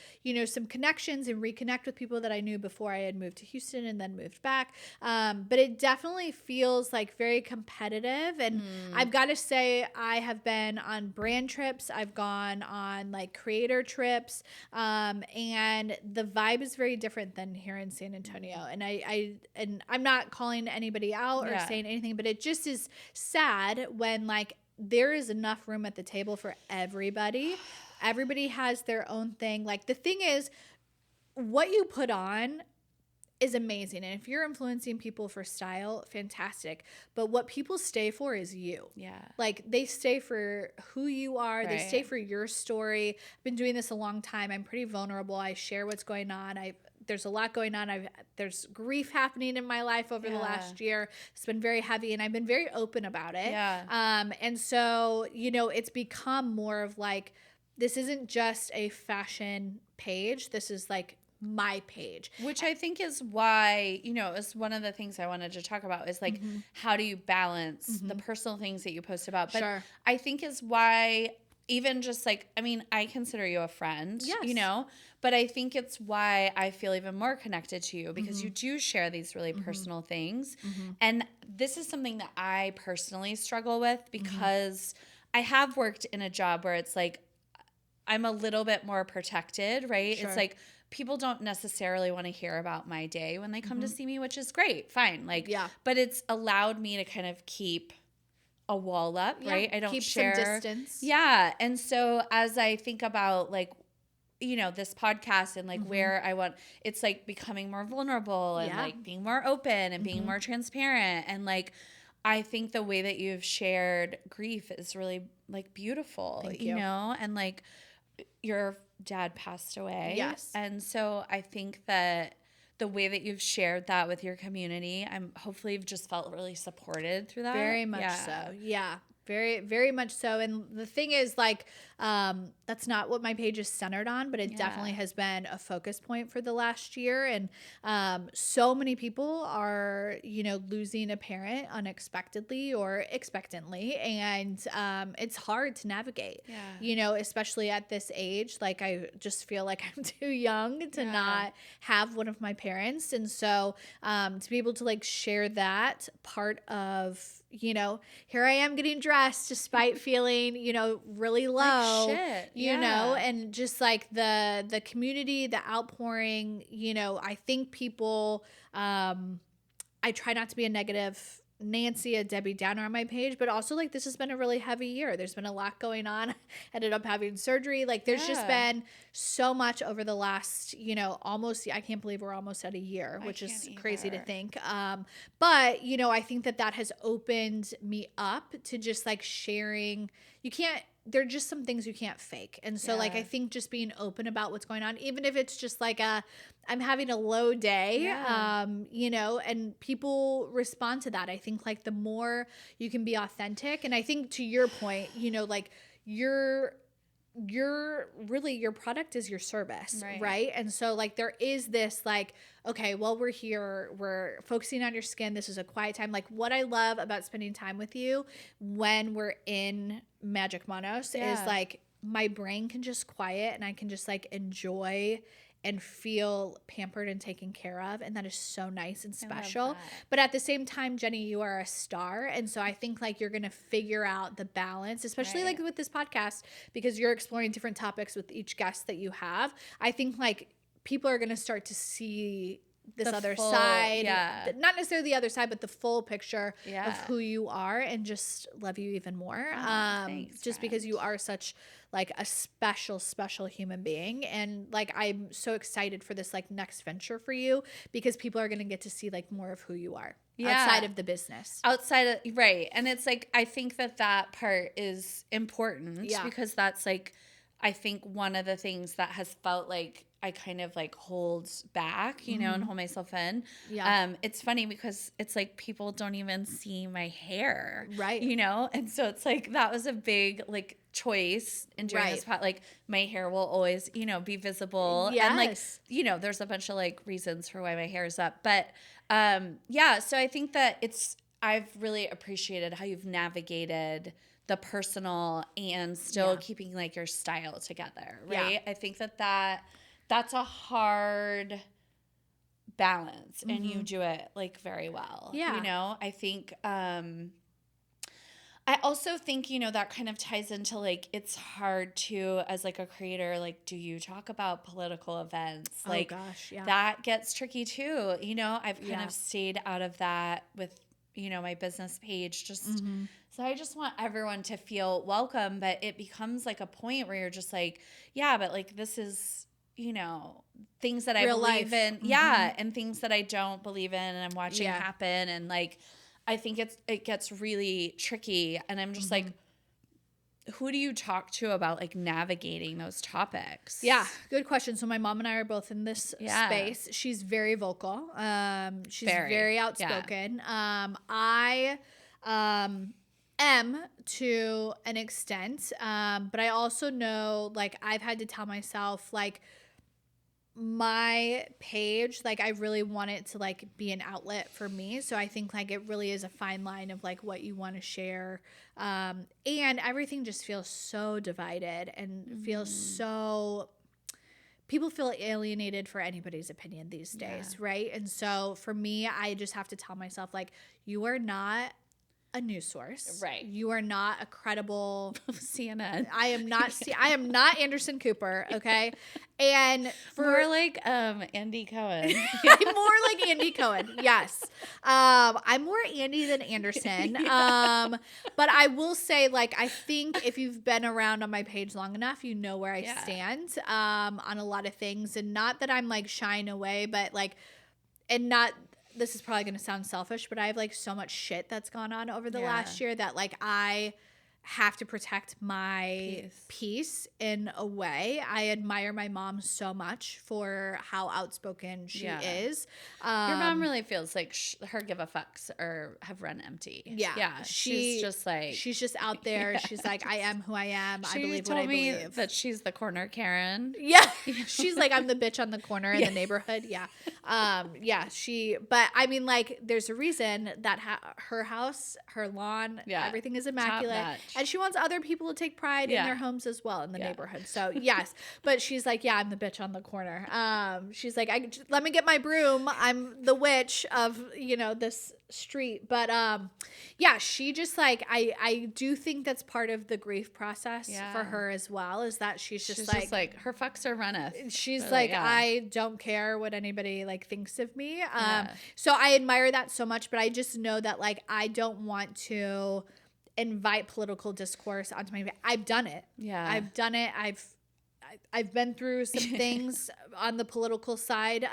some connections and reconnect with people that I knew before I had moved to Houston and then moved back. But it definitely feels like very competitive. And I've got to say, I have been on brand trips. I've gone on like creator trips. And the vibe is very different than here in San Antonio. And I'm not calling anybody out or saying anything, but it just is sad when like there is enough room at the table for everybody. Everybody has their own thing. Like the thing is, what you put on is amazing. And if you're influencing people for style, fantastic. But what people stay for is you. Yeah. Like they stay for who you are. Right. They stay for your story. I've been doing this a long time. I'm pretty vulnerable. I share what's going on. There's a lot going on. There's grief happening in my life over the last year. It's been very heavy and I've been very open about it. Yeah. And so, it's become more of like, this isn't just a fashion page. This is like my page. Which I think is why, is one of the things I wanted to talk about is like, how do you balance the personal things that you post about? But I think is why even just like, I consider you a friend, but I think it's why I feel even more connected to you because you do share these really personal things. And this is something that I personally struggle with because I have worked in a job where it's like, I'm a little bit more protected, right? It's like people don't necessarily want to hear about my day when they come to see me, which is great. Fine. Like, but it's allowed me to kind of keep a wall up, right? I don't keep share some distance. Yeah. And so as I think about like, this podcast and like where I want, it's like becoming more vulnerable and like being more open and being more transparent. And like, I think the way that you've shared grief is really like beautiful, Thank you. And like your dad passed away. Yes. And so I think that the way that you've shared that with your community, hopefully you've just felt really supported through that. Very much so. Yeah. Very, very much so. And the thing is, like, that's not what my page is centered on, but it definitely has been a focus point for the last year. And so many people are, losing a parent unexpectedly or expectantly. And it's hard to navigate, especially at this age. Like, I just feel like I'm too young to not have one of my parents. And so to be able to, like, share that part of, here I am getting dressed despite feeling, really low, like shit. And just like the community, the outpouring, I think people, I try not to be a negative Nancy, a Debbie Downer on my page, but also like this has been a really heavy year. There's been a lot going on. Ended up having surgery. Like there's just been so much over the last, almost, I can't believe we're almost at a year, which is crazy to think. But, I think that has opened me up to just like sharing. There are just some things you can't fake. And so like, I think just being open about what's going on, even if it's just like I'm having a low day, and people respond to that. I think like the more you can be authentic. And I think to your point, like your product is your service, right? And so like there is this like, okay, well, we're here, we're focusing on your skin. This is a quiet time. Like what I love about spending time with you when we're in Magic Monos is like my brain can just quiet and I can just like enjoy and feel pampered and taken care of. And that is so nice and special. But at the same time, Jenny, you are a star. And so I think like you're going to figure out the balance, especially like with this podcast, because you're exploring different topics with each guest that you have. I think like people are going to start to see this other side, not necessarily the other side, but the full picture of who you are and just love you even more. Thanks, just because you are such like a special human being. And like, I'm so excited for this like next venture for you because people are going to get to see like more of who you are outside of the business. Right. And it's like, I think that part is important because that's like, I think one of the things that has felt like I kind of like hold back, you know, and hold myself in. Yeah. It's funny because it's like people don't even see my hair, Right. you know? And so it's like that was a big like choice in doing this Right. like my hair will always, you know, be visible. And like, Yes. you know, there's a bunch of like reasons for why my hair is up. But yeah, so I think that I've really appreciated how you've navigated the personal and still Yeah. keeping like your style together, Yeah. right? I think that's a hard balance and you do it like very well. Yeah. You know, I think I also think, you know, that kind of ties into like it's hard to as like a creator, like do you talk about political events? Oh Like gosh, yeah. that gets tricky too. You know, I've kind Yeah. of stayed out of that with, you know, my business page just Mm-hmm. so I just want everyone to feel welcome, but it becomes like a point where you're just like, yeah, but like this is, you know, things that I Real believe life. in. Mm-hmm. Yeah, and things that I don't believe in and I'm watching Yeah. happen and like I think it gets really tricky and I'm just like who do you talk to about like navigating those topics? Yeah, good question. So my mom and I are both in this Yeah. space. She's very vocal. She's Very. very outspoken. I am to an extent, but I also know like I've had to tell myself like my page, like I really want it to like be an outlet for me. So I think like it really is a fine line of like what you want to share. And everything just feels so divided and feels so people feel alienated for anybody's opinion these days, right? And so for me, I just have to tell myself like you are not a news source. Right. You are not a credible CNN. I am not I am not Anderson Cooper, okay? And for more like Andy Cohen. I'm more like Andy Cohen. Yes. I'm more Andy than Anderson. But I will say like I think if you've been around on my page long enough, you know where I stand on a lot of things and not that I'm like shying away, but like and not this is probably going to sound selfish, but I have like so much shit that's gone on over the last year that like I have to protect my peace in a way. I admire my mom so much for how outspoken she is. Your mom really feels like her give a fucks or have run empty. Yeah. She's just like she's just out there. Yeah. She's like, I am who I am. I She believe what I told me believe. that she's the corner Karen. Yeah. She's like, I'm the bitch on the corner in the neighborhood. Yeah. But I mean, like, there's a reason that her house, her lawn, everything is immaculate. And she wants other people to take pride in their homes as well in the neighborhood. So, yes. But she's like, yeah, I'm the bitch on the corner. She's like, let me get my broom. I'm the witch of, this street. But she just like, I do think that's part of the grief process for her as well, is that she's just like her fucks are runneth. She's really, like, I don't care what anybody like thinks of me. So I admire that so much, but I just know that like I don't want to invite political discourse onto my. I've done it. Yeah, I've done it. I've been through some things on the political side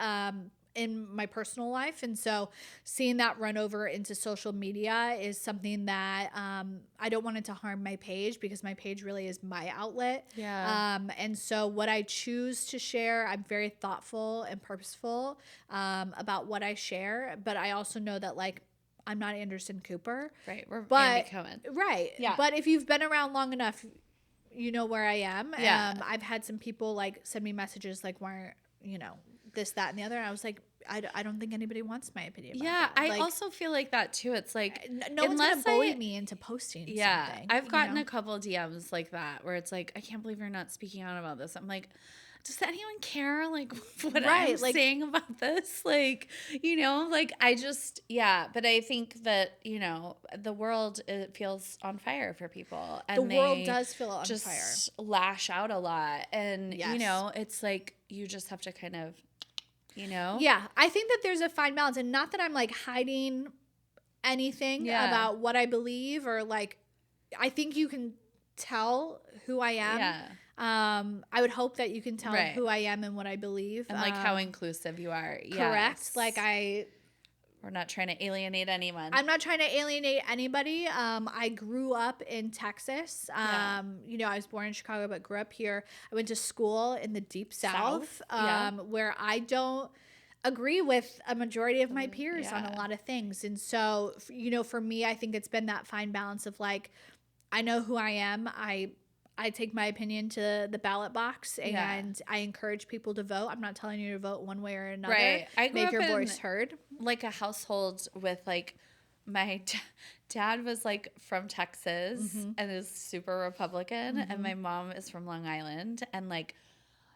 in my personal life, and so seeing that run over into social media is something that I don't want it to harm my page, because my page really is my outlet. And so what I choose to share, I'm very thoughtful and purposeful about what I share, but I also know that like I'm not Anderson Cooper. Right. We're Andy Cohen. Right. Yeah. But if you've been around long enough, you know where I am. I've had some people like send me messages like, why, this, that, and the other. And I was like, I don't think anybody wants my opinion. I also feel like that too. It's like, no one's going to bully me into posting something. I've gotten a couple DMs like that where it's like, I can't believe you're not speaking out about this. I'm like, does anyone care like what I'm saying about this? Like, like I just, but I think that, the world, it feels on fire for people. And the world does feel on just fire. Lash out a lot. And, it's like, you just have to kind of, Yeah. I think that there's a fine balance, and not that I'm like hiding anything about what I believe, or like, I think you can tell who I am. Yeah. I would hope that you can tell who I am and what I believe. And like how inclusive you are. Correct. Like We're not trying to alienate anyone. I'm not trying to alienate anybody. I grew up in Texas. You know, I was born in Chicago, but grew up here. I went to school in the deep South, where I don't agree with a majority of my peers on a lot of things. And so, you know, for me, I think it's been that fine balance of like, I know who I am. I take my opinion to the ballot box, and I encourage people to vote. I'm not telling you to vote one way or another. Right. I grew Make up your in, voice heard. like a household with like my dad was like from Texas and is super Republican, and my mom is from Long Island and like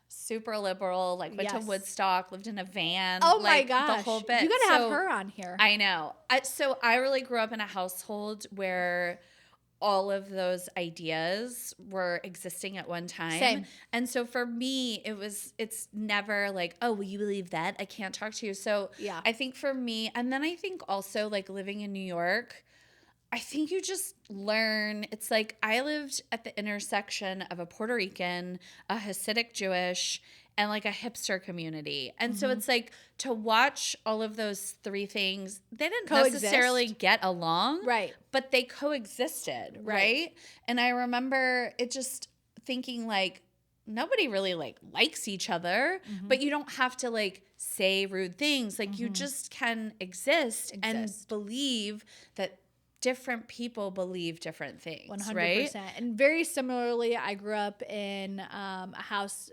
super liberal, like went to Woodstock, lived in a van. Oh like, my gosh. the whole bit. You got to have her on here. I know. So I really grew up in a household where all of those ideas were existing at one time. Same. And so for me, it's never like, oh, will you believe that? I can't talk to you. So I think for me, and then I think also like living in New York, I think you just learn. It's like I lived at the intersection of a Puerto Rican, a Hasidic Jewish, and like a hipster community. And so it's like to watch all of those three things, they didn't necessarily get along. Right. But they coexisted. Right. And I remember it just thinking like, nobody really like likes each other, but you don't have to like say rude things. Like you just can exist and believe that different people believe different things. 100%. Right? And very similarly, I grew up in a house.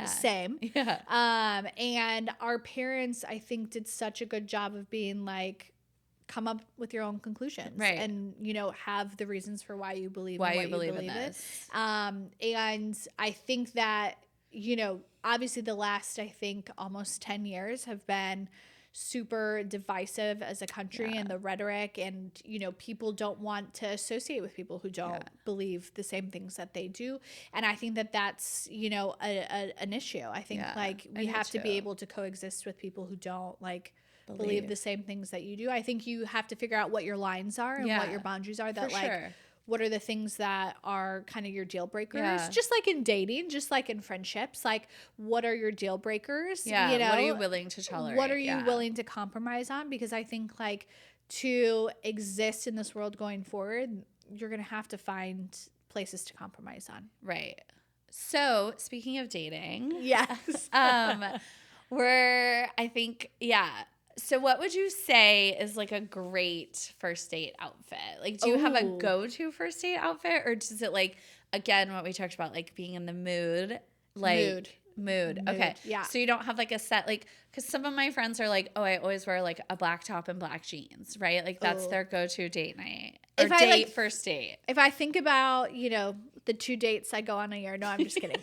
Same. And our parents, I think, did such a good job of being like, come up with your own conclusions, and you know, have the reasons for why you believe in this. And I think that, you know, obviously the last, I think, almost 10 years have been super divisive as a country, and the rhetoric, and you know, people don't want to associate with people who don't believe the same things that they do. And I think that that's, you know, an issue. I think like we have to be able to coexist with people who don't like believe the same things that you do. I think you have to figure out what your lines are and what your boundaries are, that like what are the things that are kind of your deal breakers? Just like in dating, just like in friendships, like what are your deal breakers? You know, what are you willing to tolerate? What are you willing to compromise on? Because I think like to exist in this world going forward, you're going to have to find places to compromise on. Right. So speaking of dating, I think, so what would you say is like a great first date outfit? Like, do you have a go-to first date outfit, or does it like, again, what we talked about, like being in the mood? Like mood. Okay. Yeah. So you don't have like a set, like, because some of my friends are like, oh, I always wear like a black top and black jeans, right? Like that's their go-to date night or first date. If I think about, you know, the 2 dates I go on a year, no, I'm just kidding.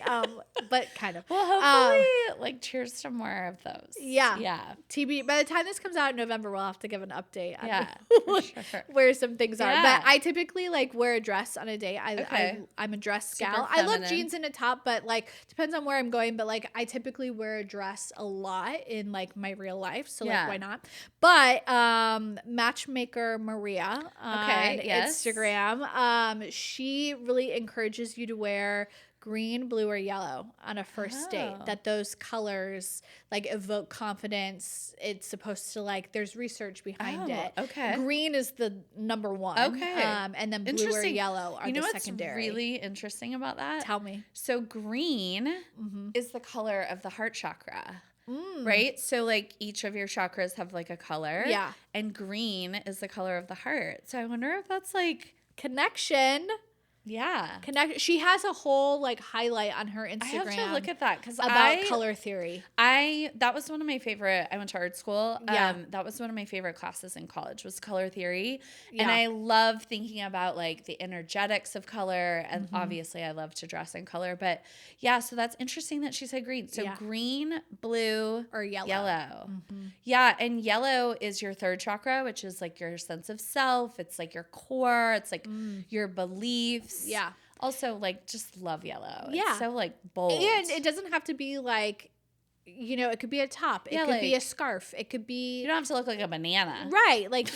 But kind of. Well, hopefully, like, cheers to more of those. Yeah. TB. By the time this comes out in November, we'll have to give an update on sure. where some things are. But I typically like wear a dress on a date. I'm a dress gal. I love jeans and a top, but like depends on where I'm going. But like I typically wear a dress a lot in like my real life, so like why not? But matchmaker Maria on Instagram, she really encourages you to wear green, blue, or yellow on a first date. That those colors like evoke confidence. It's supposed to like, there's research behind it. Okay. Green is the number one. Okay. And then blue or yellow are the secondary. You know what's really interesting about that? Tell me. So green is the color of the heart chakra. Right? So like each of your chakras have like a color. Yeah. And green is the color of the heart. So I wonder if that's like connection. Yeah. She has a whole like highlight on her Instagram. I have to look at that because about color theory. That was one of my favorite. I went to art school. That was one of my favorite classes in college was color theory. Yeah. And I love thinking about like the energetics of color. And obviously I love to dress in color. But yeah, so that's interesting that she said green. So green, blue, or yellow. Yeah. And yellow is your third chakra, which is like your sense of self. It's like your core. It's like your beliefs. Yeah. Also, like, just love yellow. Yeah. It's so, like, bold. And it doesn't have to be, like, it could be a top. It Yeah, could be a like, scarf. It could be. You don't have to look like a banana. Right. Like,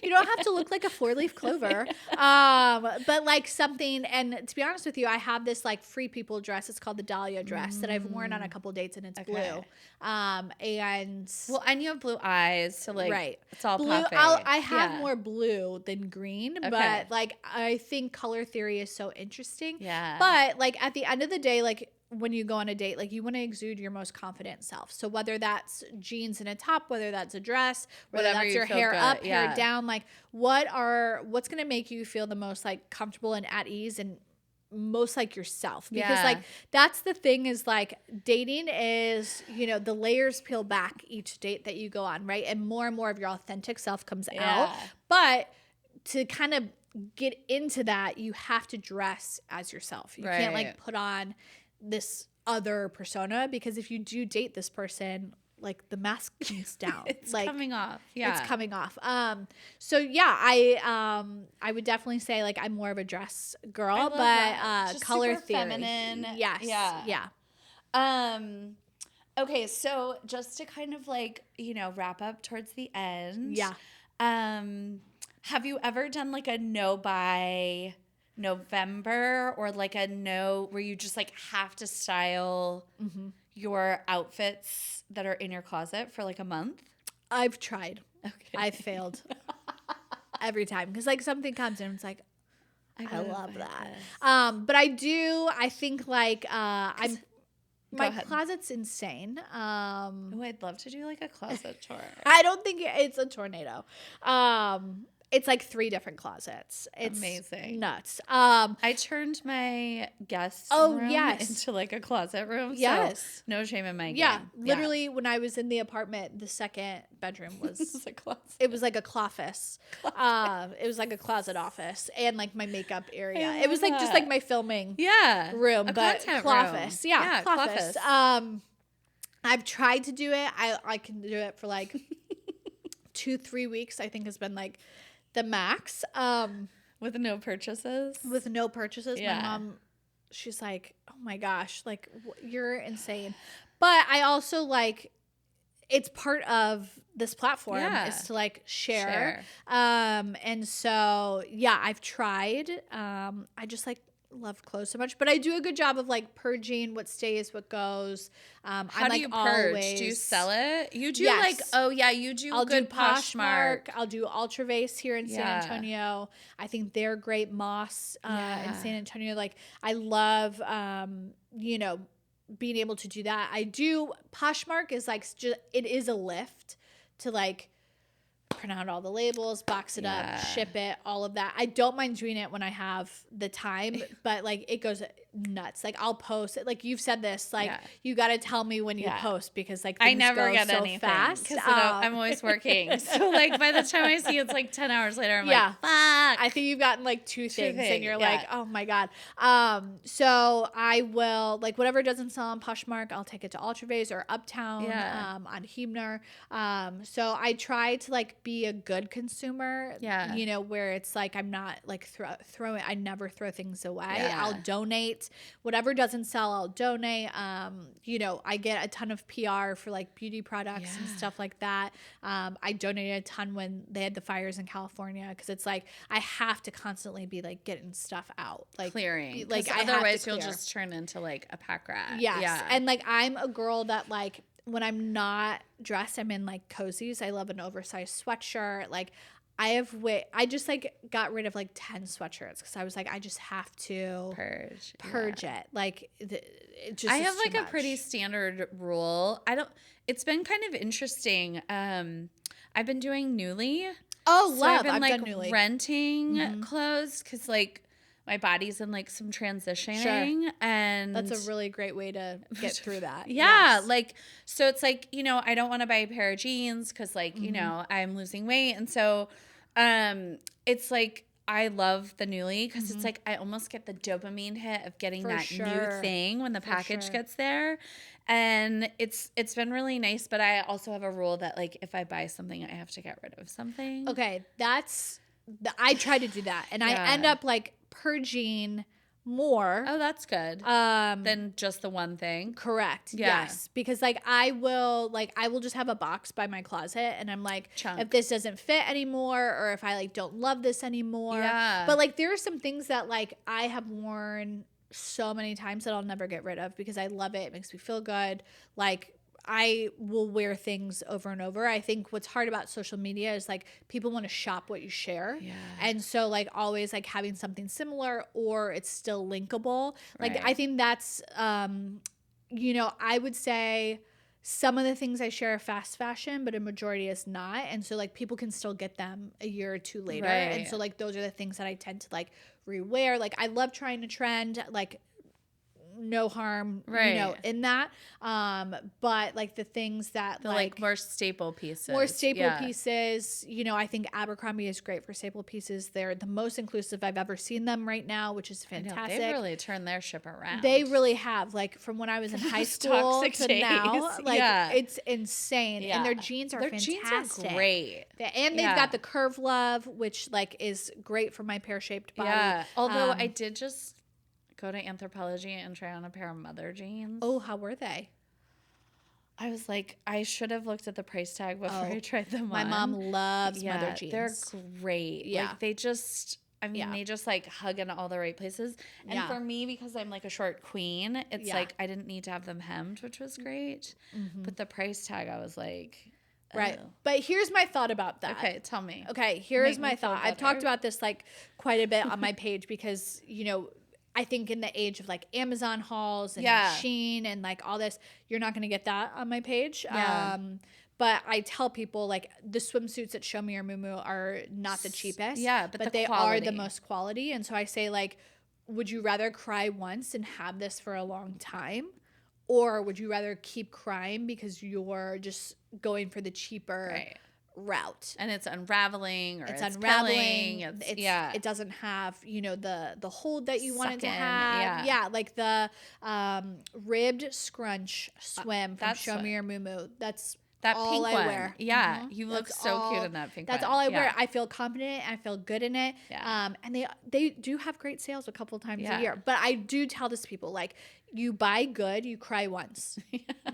you don't have to look like a 4-leaf clover. But like something, and to be honest with you, I have this like free people dress. It's called the Dahlia dress that I've worn on a couple dates, and it's blue. And Well, and you have blue eyes, so like, right. it's all blue. puffy. I have Yeah. more blue than green, Okay. but like I think color theory is so interesting. Yeah. But like at the end of the day, like when you go on a date, like you want to exude your most confident self. So whether that's jeans and a top, whether that's a dress, whether Whatever that's you your feel hair good, up, yeah. hair down, like what's going to make you feel the most like comfortable and at ease and most like yourself, because Yeah. like that's the thing is like dating is, the layers peel back each date that you go on, right? And more of your authentic self comes out. Yeah. But to kind of get into that, you have to dress as yourself. You can't Right. like put on this other persona, because if you do date this person, like the mask comes down. It's like coming off. Yeah. it's coming off. So yeah, I would definitely say like I'm more of a dress girl, love but that. Just color super theory. feminine. Yes. Yeah. Yeah. Okay, so just to kind of like, wrap up towards the end. Yeah. Have you ever done like a no by November, or like a no where you just like have to style your outfits that are in your closet for like a month? I've tried. Okay. I've failed every time, because like something comes in and it's like, I gotta love buy that. this. But I think like I'm my ahead. closet's insane. Oh, I'd love to do like a closet tour. I don't think it's a tornado. It's like 3 different closets. It's Amazing. nuts. I turned my guest room into like a closet room. Yes. So no shame in my game. Yeah, literally when I was in the apartment, the second bedroom was It's a closet. it was like a cloffice. It was like a closet office and like my makeup area. I It was like love just that. like my filming Yeah. room, A but content cloffice. room. Yeah, cloffice. cloffice. I've tried to do it. I can do it for like 2-3 weeks. I think has been like the max. With no purchases. With no purchases. Yeah. My mom, she's like, oh my gosh, like you're insane. But I also like, it's part of this platform is to like share. And so, yeah, I've tried. I just like love clothes so much, but I do a good job of like purging what stays, what goes. How I'm do like you purge? always, Do you sell it? You do Yes. like, oh yeah, you do I'll good do Poshmark. I'll do Ultravase here in San Yeah. Antonio. I think they're great. Moss in Yeah. San Antonio. Like I love, being able to do that. I do Poshmark is like it is a lift to like print out all the labels, box it Yeah. up, ship it, all of that. I don't mind doing it when I have the time, but like it goes nuts. Like I'll post it. Like you've said this, like Yeah. you got to tell me when you Yeah. post, because like I things never go get so anything fast. because I'm always working. So like by the time I see it's like 10 hours later, I'm Yeah. like, fuck. I think you've gotten like two things and you're yeah. like, oh my God. So I will like whatever doesn't sell on Poshmark, I'll take it to Ultravase or Uptown Yeah. on Hebner. So I try to like be a good consumer, Yeah. where it's like I'm not like throwing, I never throw things away. Yeah. I'll donate whatever doesn't sell. I'll donate. I get a ton of PR for like beauty products and Yeah. stuff like that. I donated a ton when they had the fires in California, because it's like I have to constantly be like getting stuff out, like Clearing. like Like I have to otherwise you'll clear. just turn into like a pack rat. Yes. Yeah. And like I'm a girl that like when I'm not dressed, I'm in like cozies. I love an oversized sweatshirt. Like I just like got rid of like 10 sweatshirts because I was like, I just have to purge Yeah. it. Like it just I is have too like a much. pretty standard rule. It's been kind of interesting. I've been doing Nuuly. Oh, So love. I've been I've like done Nuuly. renting clothes because like my body's in like some transitioning, and That's a really great way to get through that. yeah, Yes. like so it's like I don't want to buy a pair of jeans because like I'm losing weight, and so it's like I love the Nuuly because it's like I almost get the dopamine hit of getting For that sure. new thing when the For package sure. gets there. And it's been really nice, but I also have a rule that like if I buy something, I have to get rid of something. Okay, I try to do that, and I Yeah. end up like purging more. Oh, that's good. Than just the one thing. Correct. Yeah. Yes. Because like I will just have a box by my closet and I'm like, Chunk. if this doesn't fit anymore or if I like don't love this anymore. Yeah. But like there are some things that like I have worn so many times that I'll never get rid of because I love it. It makes me feel good. Like I will wear things over and over. I think what's hard about social media is like people want to shop what you share. Yeah. And so like always like having something similar or it's still linkable. Like Right. I think that's you know, I would say some of the things I share are fast fashion, but a majority is not. And so like people can still get them a year or two later. Right. And so like those are the things that I tend to like rewear. Like I love trying to trend, like no harm, Right. you know, in that. But like the things that The like more staple pieces. Pieces, you know, I think Abercrombie is great for staple pieces. They're the most inclusive I've ever seen them right now, which is fantastic. They've really turned their ship around. They really have. Like from when I was in high school to now, like it's insane. Yeah. And their jeans are fantastic. Jeans are great. And they've got the Curve Love, which like is great for my pear-shaped body. Yeah. Although I did just go to Anthropologie and try on a pair of mother jeans. Oh, how were they? I was like, I should have looked at the price tag before I tried them on. My mom loves mother jeans. They're great. Yeah. Like they just, they just like hug in all the right places. And for me, because I'm like a short queen, it's like I didn't need to have them hemmed, which was great. Mm-hmm. But the price tag, I was like, right. But here's my thought about that. Okay, tell me. Okay, here's my thought. I've talked about this like quite a bit on my page because, you know, I think in the age of like Amazon hauls and Shein and like all this, you're not going to get that on my page. Yeah. But I tell people like the swimsuits at Show Me Your Moo are not the cheapest. Yeah, but they are the most quality. And so I say like, would you rather cry once and have this for a long time? Or would you rather keep crying because you're just going for the cheaper route? And it's unraveling or it's unraveling. Pilling. It doesn't have, you know, the hold that you want it to have. Yeah, like the ribbed scrunch swim from Show Me Your Moo. That's that all pink I one. wear. Yeah, you look so cute in that pink That's one. all I wear. I feel confident. I feel good in it. Yeah. And they do have great sales a couple of times a year. But I do tell this to people, like, you buy good, you cry once.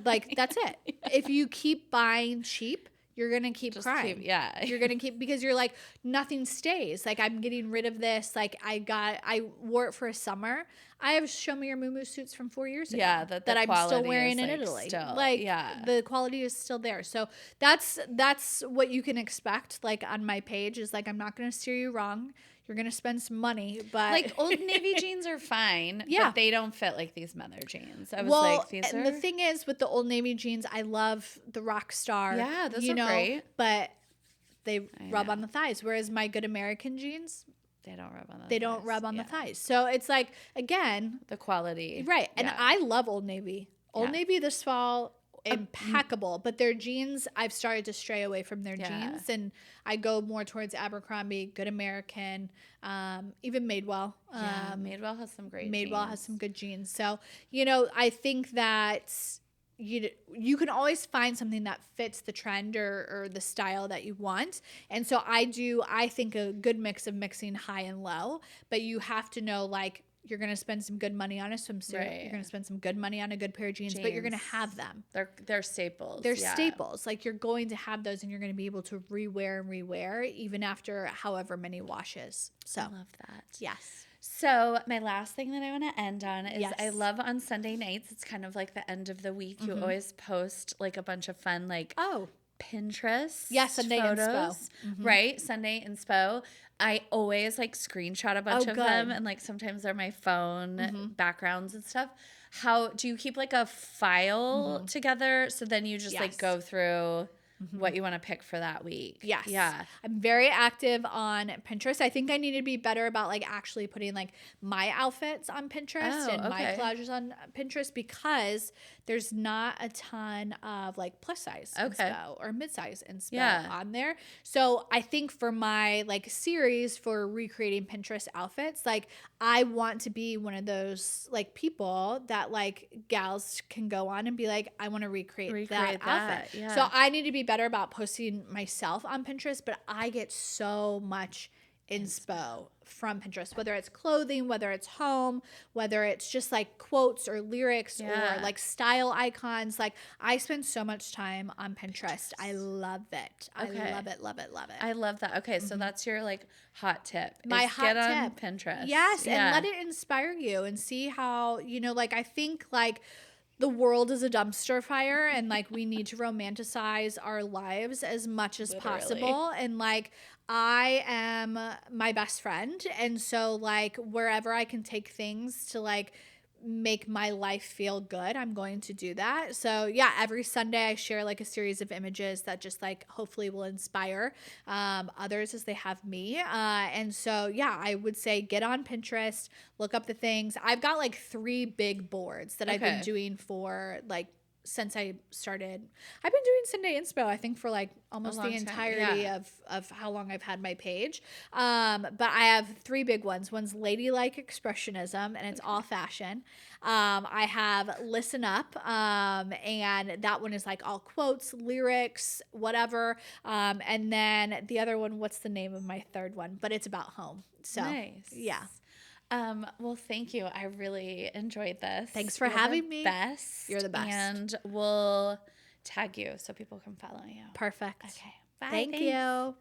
Like, that's it. If you keep buying cheap, you're going to keep crying. You're going to keep, because you're like, nothing stays. Like, I'm getting rid of this. Like, I wore it for a summer. I have Show Me Your Moo Suits from 4 years ago. Yeah, that I'm still wearing in Italy. The quality is still there. So that's what you can expect. Like on my page is like, I'm not going to steer you wrong. You're going to spend some money, but like Old Navy jeans are fine, but they don't fit like these mother jeans. I was like, these are. The thing is with the Old Navy jeans, I love the rock star. Yeah, those are great. But they rub on the thighs. Whereas my Good American jeans, they don't rub on the thighs. They don't rub on the thighs. So it's like, again, the quality. Right. And I love Old Navy. Old Navy this fall, impeccable. But their jeans, I've started to stray away from their jeans. And I go more towards Abercrombie, Good American, even Madewell. Madewell has some great Madewell has some good jeans. So, you know, I think that you can always find something that fits the trend or the style that you want. And so I think a good mix of mixing high and low, but you have to know, like, you're going to spend some good money on a swimsuit. Right. You're going to spend some good money on a good pair of jeans, but you're going to have them. They're staples. They're staples. Like, you're going to have those and you're going to be able to rewear and rewear even after however many washes. So I love that. Yes. So my last thing that I want to end on is I love on Sunday nights. It's kind of like the end of the week. You always post like a bunch of fun, like Pinterest Sunday photos, inspo. Right? Sunday inspo. I always like screenshot a bunch of them, and like sometimes they're my phone backgrounds and stuff. How do you keep like a file together? So then you just like go through what you want to pick for that week. Yes. Yeah. I'm very active on Pinterest. I think I need to be better about like actually putting like my outfits on Pinterest and my collages on Pinterest, because there's not a ton of like plus size inspo or mid-size inspo on there. So I think for my like series for recreating Pinterest outfits, like I want to be one of those like people that like gals can go on and be like, I want to recreate that outfit. Yeah. So I need to be better about posting myself on Pinterest, but I get so much inspo from Pinterest, whether it's clothing, whether it's home, whether it's just like quotes or lyrics Yeah. or like style icons. Like I spend so much time on Pinterest. I love it. Okay. I love it, love it, love it. I love that. Okay, so that's your like hot tip. My is hot get on tip. Pinterest. Yes, and Yeah. let it inspire you and see how, like I think like the world is a dumpster fire and like we need to romanticize our lives as much as Literally. possible, and like I am my best friend, and so like wherever I can take things to like make my life feel good, I'm going to do that. So yeah, every Sunday I share like a series of images that just like hopefully will inspire others as they have me. And so yeah, I would say get on Pinterest, look up the things. I've got like 3 big boards that I've been doing for like since I started. I've been doing Sunday Inspo, I think, for like almost the entirety of how long I've had my page. But I have 3 big ones. One's Ladylike Expressionism, and it's all fashion. I have Listen Up, and that one is like all quotes, lyrics, whatever. And then the other one, what's the name of my third one? But it's about home. So Nice. yeah. Well, thank you. I really enjoyed this. Thanks for You're having the me. Best. You're the best. And we'll tag you so people can follow you. Perfect. Okay. Bye. Thank Thanks. you.